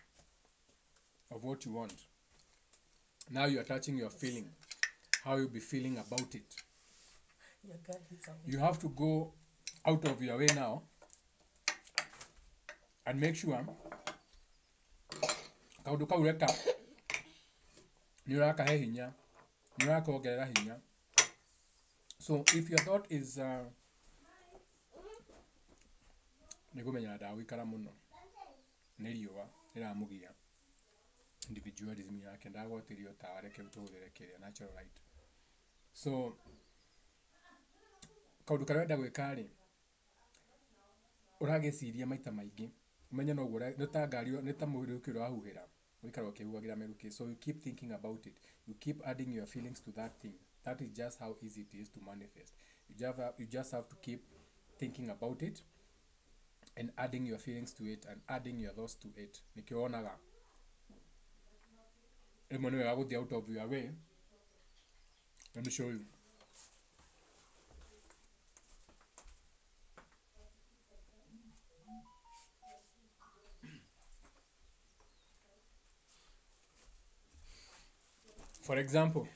of what you want, now you are touching your feeling, how you'll be feeling about it. You have to go out of your way now and make sure kaundu kau reka ni urakahe hinya, ni urakongerera hinya. So if your thought is nigumenya ndawa ikara muno ni riũa riramugia individualism yake, ndagotirio tawa reke utuhũthĩre kĩrĩa natural light. So kaundu karenda gwĩka rĩ, urageciria maita maingĩ, umenye no gura nĩ ta ngari, nĩ ta mũrukĩ ũrahuhĩra ũikara ũkĩhuhagĩra mĩrukĩ. So you keep thinking about it, you keep adding your feelings to that thing. That is just how easy it is to manifest. You just have to keep thinking about it and adding your feelings to it and adding your thoughts to it. Nikionaga rĩmwe nĩ wega gũthiĩ out of your way. Let me show you. For example,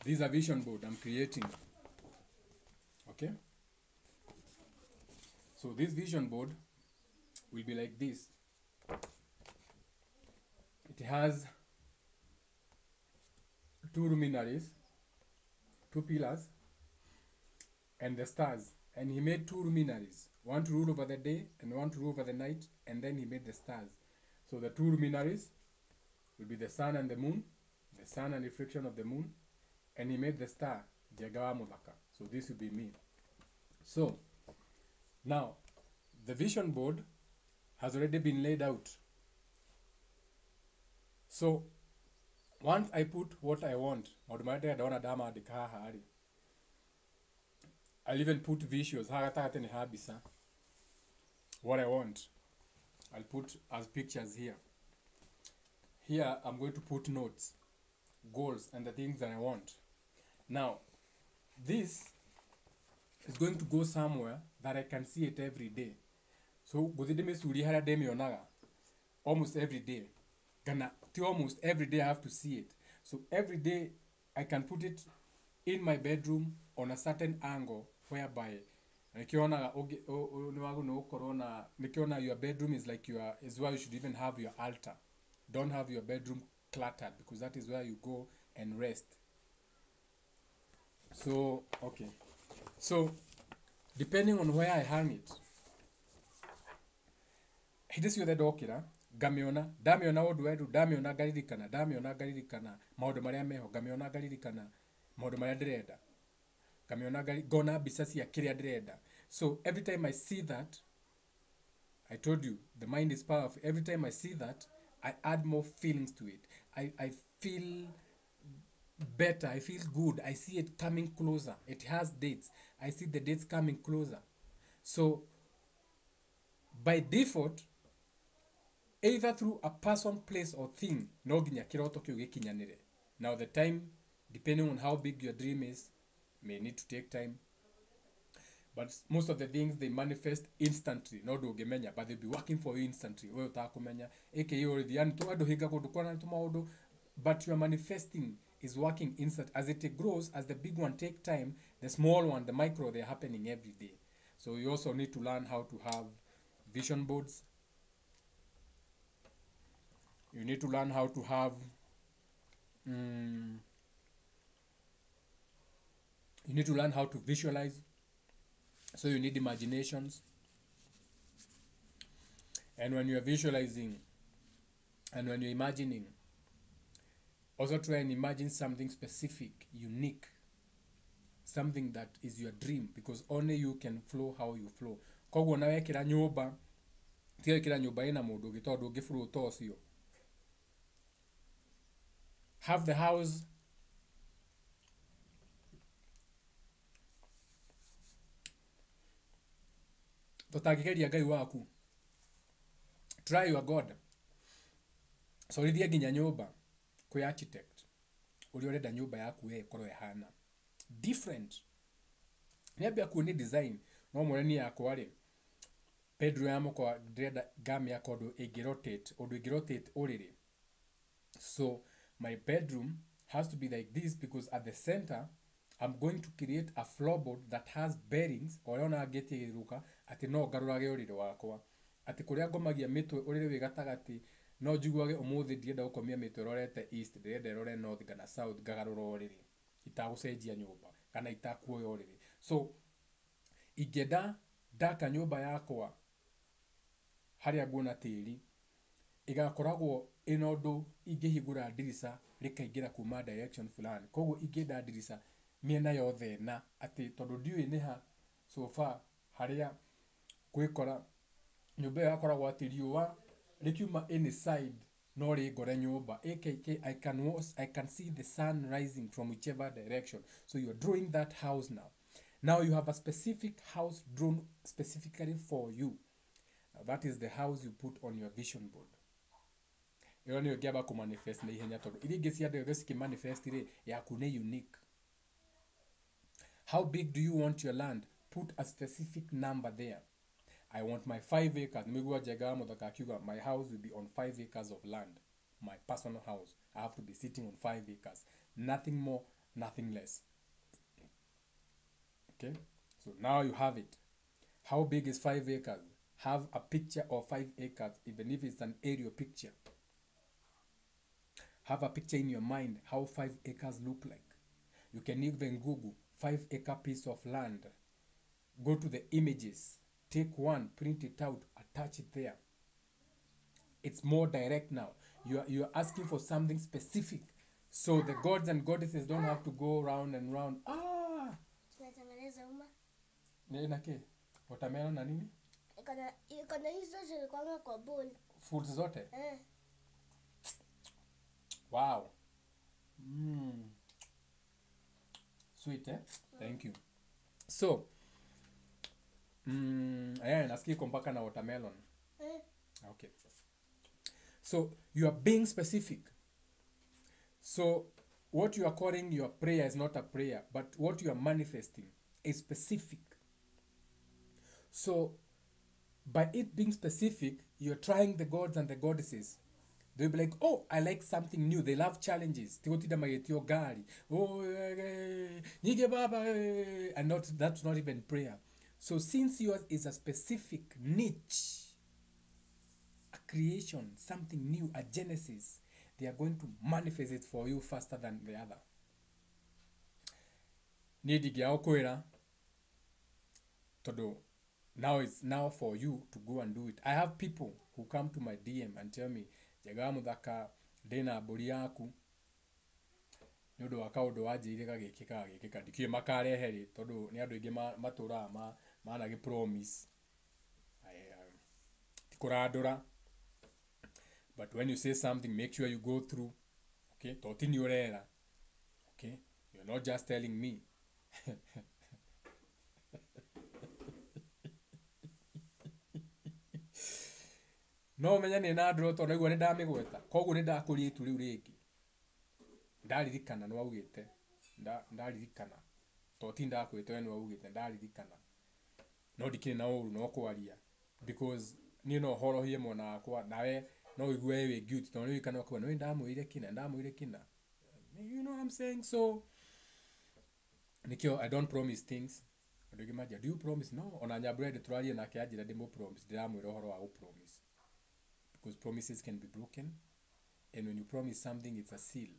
this is a vision board I'm creating. Okay? So this vision board will be like this. It has two luminaries, two pillars, and the stars. And he made two luminaries, one to rule over the day and one to rule over the night, and then he made the stars. So the two luminaries will be the sun and the moon, the sun and reflection of the moon, and he made the star, Jagawa Mulaka. So this will be me. So now the vision board has already been laid out. So once I put what I want, automatically I don't dama dikahari. I'll even put visuals. What I want, I'll put as pictures here. Here I'm going to put notes, goals, and the things that I want. Now, this is going to go somewhere that I can see it every day. So, almost every day. Almost every day I have to see it. So every day I can put it in my bedroom on a certain angle whereby nikiona ni wagu no corona nikiona your bedroom is like is where you should even have your altar. Don't have your bedroom cluttered, because that is where you go and rest. So okay, so depending on where I hang it, hindi ciothe ndokira ngamiona, ndamiona undu wedu, ndamiona ngaririkana maundu maria meho, ngamiona ngaririkana maundu maria ndirenda, ngamiona ngona mbica cia kiria ndirenda. So every time I see that, I told you the mind is powerful. Every time I see that, I add more feelings to it. I feel better, I feel good, I see it coming closer. It has dates, I see the dates coming closer. So by default, either through a person, place or thing, no nginya kiroto kiu gikinyanire. Now the time, depending on how big your dream is, may need to take time, but most of the things they manifest instantly. No ndungimenya, but they'll be working for you instantly. We utakumenya aka yani tu ando higa kundu kwana tu maundu, but you are manifesting is working instant. As it grows, as the big one take time, the small one, the micro, they're happening every day. So you also need to learn how to have vision boards. You need to learn how to have you need to learn how to visualize. So you need imaginations. And when you're visualizing and when you're imagining, also try and imagine something specific, unique, something that is your dream, because only you can flow how you flow. Koguo na wekira nyumba, tiga wekira nyumba ina mundu ungi tondu ungi flow to cio. Have the house totangigeria ngai waku. Try your God. Solithia nginya nyumba kwi architect uria urenda nyumba yaku we ikorwo ihana different. Niambia kuoni design no mureni yakwa ri bedroom yamukwa ndenda game ya kodo igirotate uriri. So my bedroom has to be like this, because at the center I'm going to create a floorboard that has bearings oriona ngetiruka ati no garurage uriri wakwa, ati kuria ngomagia mitwe uriri wi gatagati no njiguage umuthi ndienda gukomia mitwe rorete east, ndirenda rore north kana south, ngagarura uriri itagucenjia nyumba kana itakuoya uriri. So ingenda ndaka nyumba yakwa haria nguona tiri igakoragwo ina undu ingihingura ndirica rikaingira kuma direction fulani. Koguo ingenda ndirica miena yothe na ati tondu ndiui niha so far haria gwikora nyumba yakoragwo ati riua rikiuma any side no ringore nyumba, aka I can see the sun rising from whichever direction. So you're drawing that house now. Now you have a specific house drawn specifically for you. That is the house you put on your vision board. Iyo ni ngiamba ku manifest na ihenya tondu iri ingi cia ndege ciki manifest ri yaku ni unique. How big do you want your land? Put a specific number there. I want my 5 acres. Nimegua jega muthaka akiuga my house will be on 5 acres of land. My personal house. I have to be sitting on 5 acres. Nothing more, nothing less. Okay? So now you have it. How big is 5 acres? Have a picture of 5 acres, even if it's an aerial picture. Have a picture in your mind how 5 acres look like. You can even Google 5-acre piece of land. Go to the images. Take one, print it out, attach it there. It's more direct now. You are asking for something specific. So the gods and goddesses don't have to go round and round. Nina ke? Watermelon na nini? Ikona hizo zilikuwa kwa bowl. Fruits zote? Wow. Sweet, eh? Thank you. So, nasikia iko mpaka na watermelon. Okay. So, you are being specific. So, what you are calling your prayer is not a prayer, but what you are manifesting is specific. So, by it being specific, you're trying the gods and the goddesses. They'll be like, oh, I like something new. They love challenges. Oh, and that's not even prayer. So since yours is a specific niche, a creation, something new, a genesis, they are going to manifest it for you faster than the other. Nidigiaokwera todo. Now it's now for you to go and do it. I have people who come to my DM and tell me, Jagamu daka dena boriaku nyodo akaundu wajire gagikika dikie makareheri todo ni andu ingi matura mana gi promise tikuradura. But when you say something, make sure you go through. Okay, totini orera. Okay, you're not just telling me. No menya ni na ndro to niguo ni ndamigweta koguo ni ndakuri itu riu ringi ndaririkana no augite ndaririkana to ti ndakwite we no augite ndaririkana no dikire na uru no kwaria because ni no horo hie mona wakwa nawe no igwe we guilt to ni kana kwa no ndamwire kina you know what I'm saying. So nikio I don't promise things ndogimaja do you promise no ona nyabread turarie na kiajira ndimo promise ndiramwira horo wa promise because promises can be broken, and when you promise something it's a seal.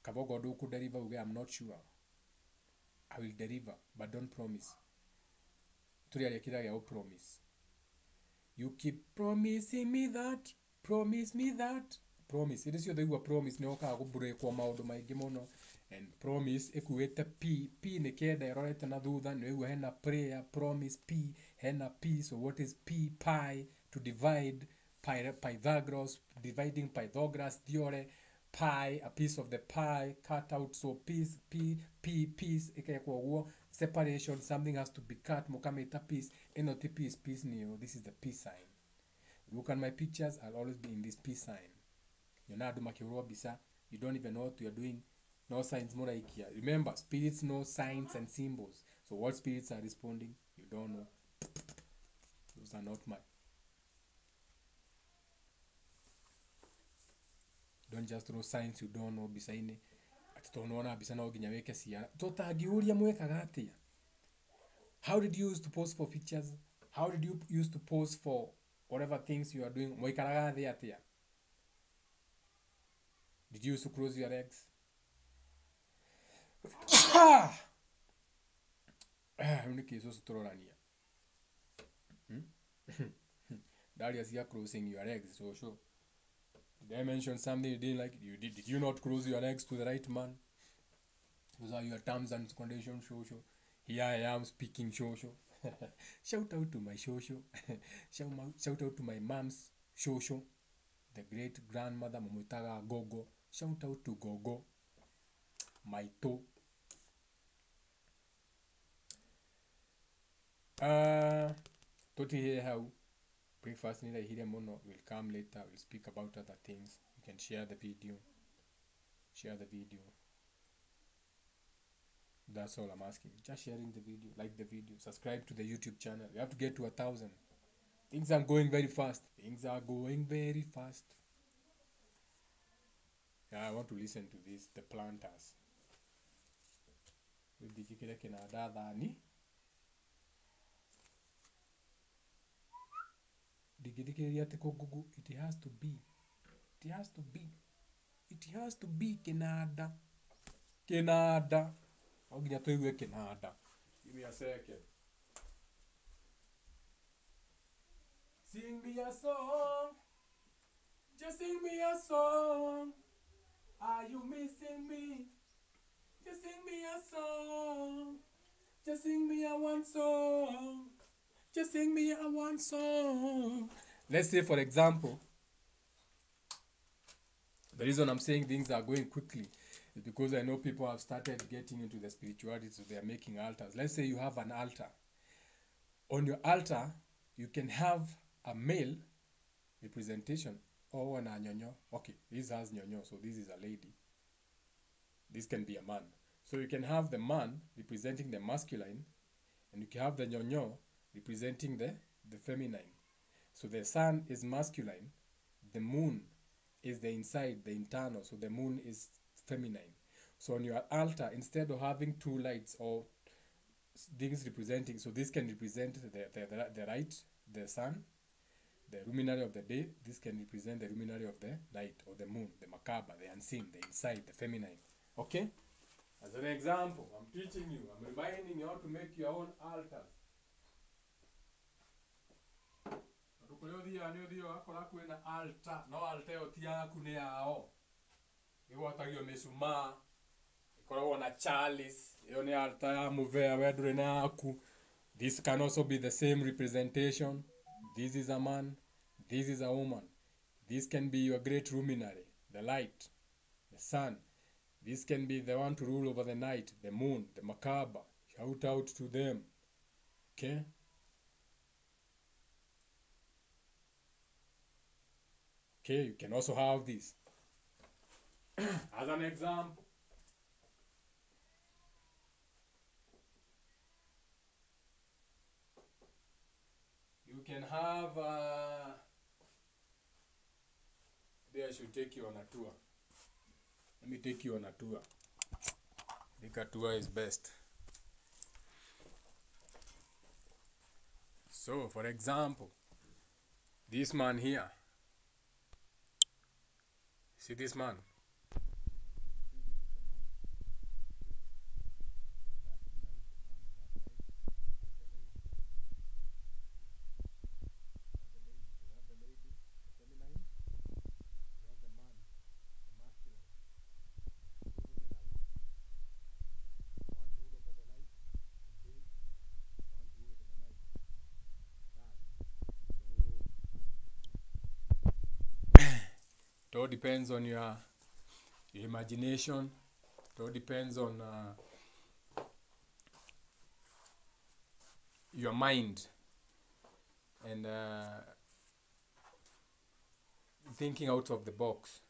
Kabogo do could deliver, I'm not sure. I will deliver, but don't promise. Promise. You keep promising me that, promise me that. Promise. It is your day promise no ka go break wa maudo maigi mono, and promise ekuete p ne keda erorete na duda no hena prayer promise p hena p. So what is p? Pi to divide, Pythagoras dividing Pythagoras diore pi, a piece of the pie cut out. So piece piece ekekwo separation, something has to be cut mokameta piece enoti piece new. This is the peace sign. Look at my pictures, I'll always be in this peace sign. You don't even know what you're doing. No signs more like here. Remember, spirits know signs and symbols. So what spirits are responding, you don't know. Those are not my. Don't just throw signs you don't know bisaini. Atutonona bisana oginyaweke siara. Totagiuria mwekaga atia. How did you used to pose for pictures? How did you used to pose for whatever things you are doing? Mwekaraga atia. Did you used to close your legs? Uniki so tororania. Darius, you are closing your legs. So sure. Did I mention something you didn't like? Did you not close your legs to the right man? Those are your terms and conditions. Show. Here I am speaking. Show. Shout out to my show. Shout out to my mom's show. The great grandmother Momutaga Gogo. Shout out to Gogo. My toe. Toti here how breakfast nila hile mono will come later. We'll speak about other things. You can share the video. That's all I'm asking. Just sharing the video, like the video, subscribe to the YouTube channel. We have to get to 1,000. Things are going very fast. Yeah, I want to listen to this. The planters. It has to be Canada. Canada. Give me a second. Sing me a song. Just sing me a song. Are you missing me? Just sing me a song. Just sing me a one song. Just sing me a one song. Let's say, for example, the reason I'm saying things are going quickly is because I know people have started getting into the spirituality, so they are making altars. Let's say you have an altar. On your altar, you can have a male representation or an nyonyo. Okay, this has nyonyo, so this is a lady. This can be a man. So you can have the man representing the masculine, and you can have the nyonyo representing the feminine. So the sun is masculine, the moon is the inside, the internal, so the moon is feminine. So on your altar, instead of having two lights or things representing, so this can represent the right, the sun, the luminary of the day. This can represent the luminary of the night, or the moon, the macabre, the unseen, the inside, the feminine. Okay? As an example, I'm teaching you, I'm reminding you how to make your own altars. Wakora kwina altar, no altar yo ti yaku ni yao. Igwatagio mishumaa, ikoragwo na chalice, iyo ni altar ya muvea wedru na yaku. This can also be the same representation. This is a man, this is a woman. This can be your great luminary, the light, the sun. This can be the one to rule over the night, the moon, the macabre. Shout out to them. Okay? Okay, you can also have this. As an example. You can have, maybe I should take you on a tour. Let me take you on a tour. I think a tour is best. So, for example, this man here. See this man? It all depends on your imagination. It all depends on your mind and thinking out of the box.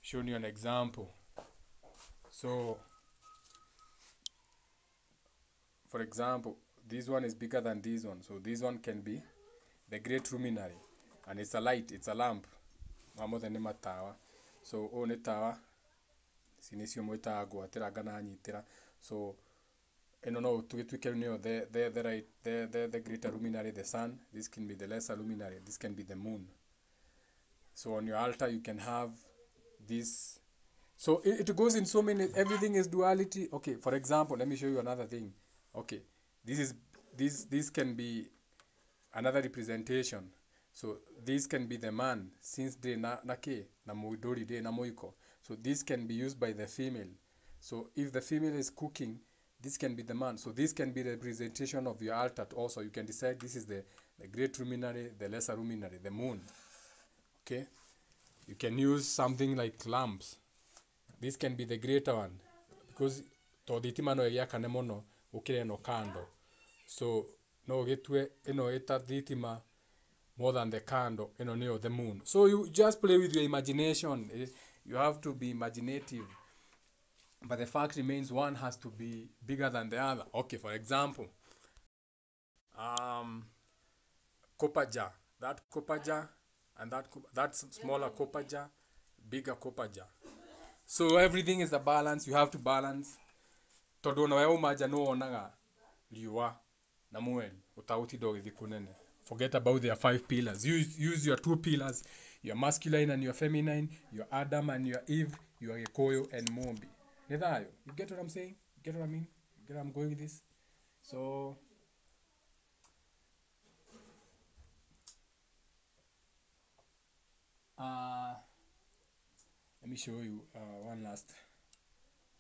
Showing you an example. So, for example, this one is bigger than this one. So this one can be the great luminary, and it's a light, it's a lamp. So one tower, sinisio moita gwatira gana nyitira. So no the right, the greater luminary, the sun. This can be the lesser luminary. This can be the moon. So on your altar you can have this. So it goes in so many. Everything is duality. Okay, for example, let me show you another thing. Okay, this can be another representation. So this can be the man, since de na ke na muidori de na moiko. So this can be used by the female. So if the female is cooking, this can be the man. So this can be the representation of your altar also. You can decide this is the great luminary, the lesser luminary, the moon. Okay, you can use something like lamps. This can be the greater one, because to thitima no igiakane muno ukire no candle. So no gitwe ino eta thitima more than the candle, niyo the moon. So you just play with your imagination. You have to be imaginative, but the fact remains one has to be bigger than the other. Okay, for example, copper jar, that copper jar and that smaller copper jar, bigger copper jar. So everything is a balance. You have to balance. Todo na wewe maja no onaga liwa na mweli utauti do kunene. Forget about their 5 pillars. Use your 2 pillars, your masculine and your feminine, your Adam and your Eve, your Ekoyo and Mombi. Nedayo. You get what I'm saying? You get what I mean? You get where I'm going with this? So let me show you one last.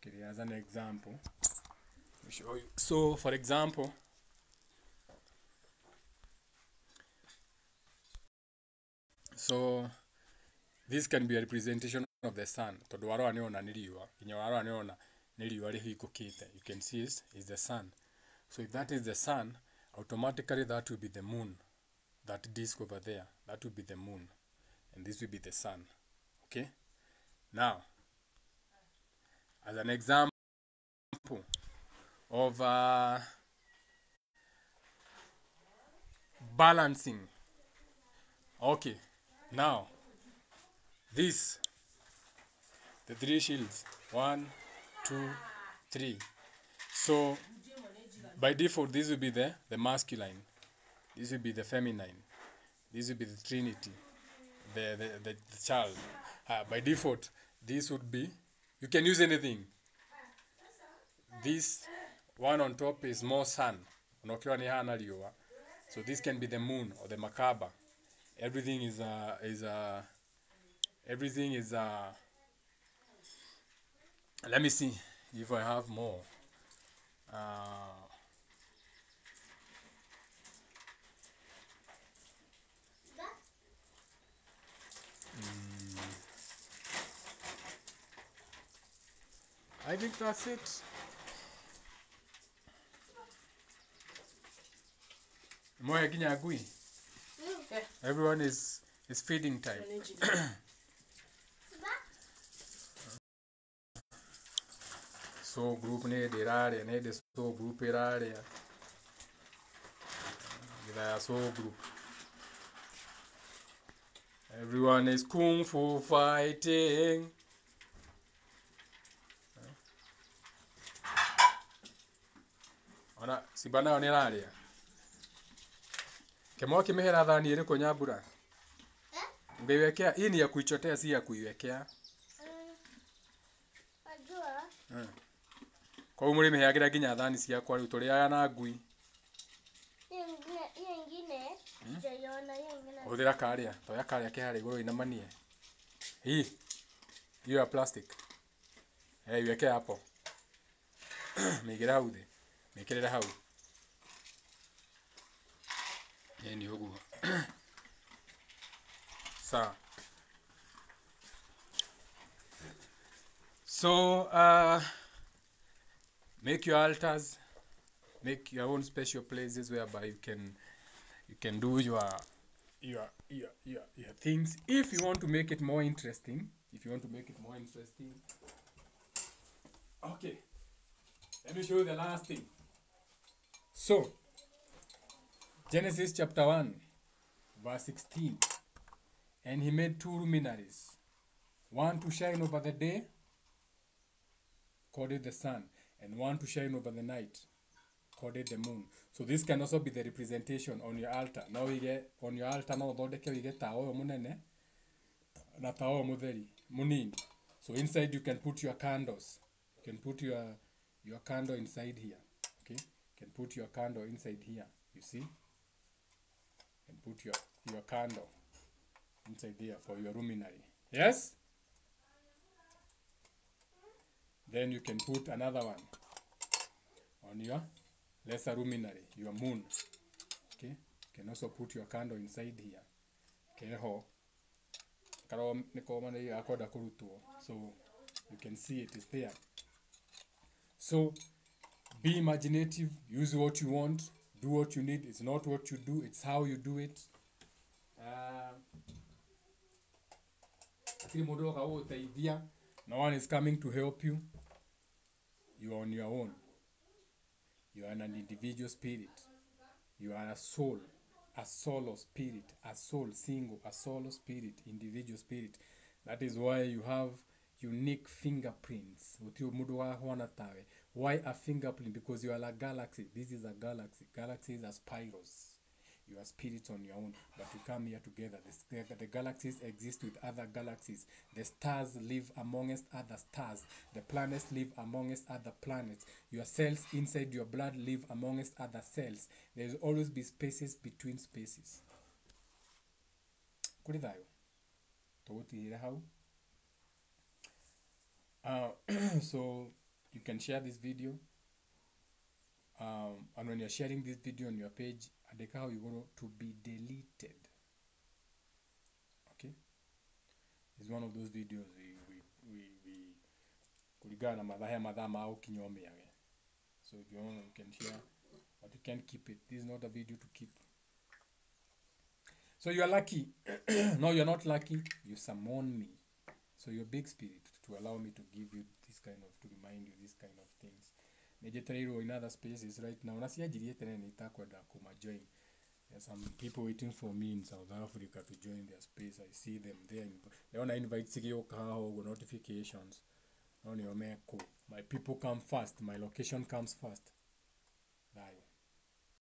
Okay, as an example. Let me show you. So for example, so this can be a representation of the sun. You can see is the sun. So if that is the sun, automatically that will be the moon. That disk over there, that will be the moon. And this will be the sun. Okay? Now, as an example of balancing. Okay, now this The 3 shields. 1, 2, 3. So by default, this will be the masculine. This will be the feminine. This will be the Trinity, the child. By default, this would be, you can use anything. This one on top is more sun. So this can be the moon or the Macabre. Everything is let me see if I have more. I think that's it. Moya Ginyagui. Everyone is feeding time. So group ne derare ne de so group erare. So group. Everyone is kung fu fighting. Ona sibana oneraria. Kemo kimehera thani iri kunyambura. Ngaiwekea hii ni ya kuichotea si ya kuiwekea. Ajua. Kwa umuri mehagira ginya thani cia kwa riu turiaga na ngui. Yengine. Jayona yengine. Uthira karia, toya karia kihari iguru inamanie. Hii. Hiyo ya plastic. Iweke hapo. Migira hau thi. Mikirira hau. Ni uguo. So make your altars, make your own special places whereby you can do your things. If you want to make it more interesting, okay, let me show you the last thing. So Genesis chapter 1 verse 16, and he made 2 luminaries, one to shine over the day, called it the sun, and one to shine over the night, called it the moon. So this can also be the representation on your altar. Now we get on your altar now thondeke we get tao munene na tao mutheri munini. So inside you can put your candles. You can put your candle inside here. Okay? You can put your candle inside here. You see? And put your candle inside there for your luminary. Yes? Then you can put another one on your lesser luminary, your moon. Okay? You can also put your candle inside here. Okay, so you can see it is there. So be imaginative, use what you want, do what you need. It's not what you do, it's how you do it. No one is coming to help you. You are on your own. You are an individual spirit. You are a soul of spirit, a soul single, a solo spirit, individual spirit. That is why you have unique fingerprints. Why a fingerprint? Because you are a galaxy. This is a galaxy. Galaxies are spirals. You are spirits on your own, but you come here together. The galaxies exist with other galaxies. The stars live amongst other stars. The planets live amongst other planets. Your cells inside your blood live amongst other cells. There will always be spaces between spaces. So you can share this video. And when you're sharing this video on your page, how you want to be deleted. Okay, it's one of those videos we kulingana na madha mao kinyomeage. So if you want, you can share, but you can't keep it. This is not a video to keep. So you are lucky. No, you're not lucky. You summon me. So you're big spirit to allow me to give you this kind of, to remind you this kind of things. In other spaces right now, nasiajirie tena nitakwenda kuma join There's some people waiting for me in South Africa to join their space. I see them there. They want to invite Sigio Kaho notifications. My people come first. My location comes first. Bye.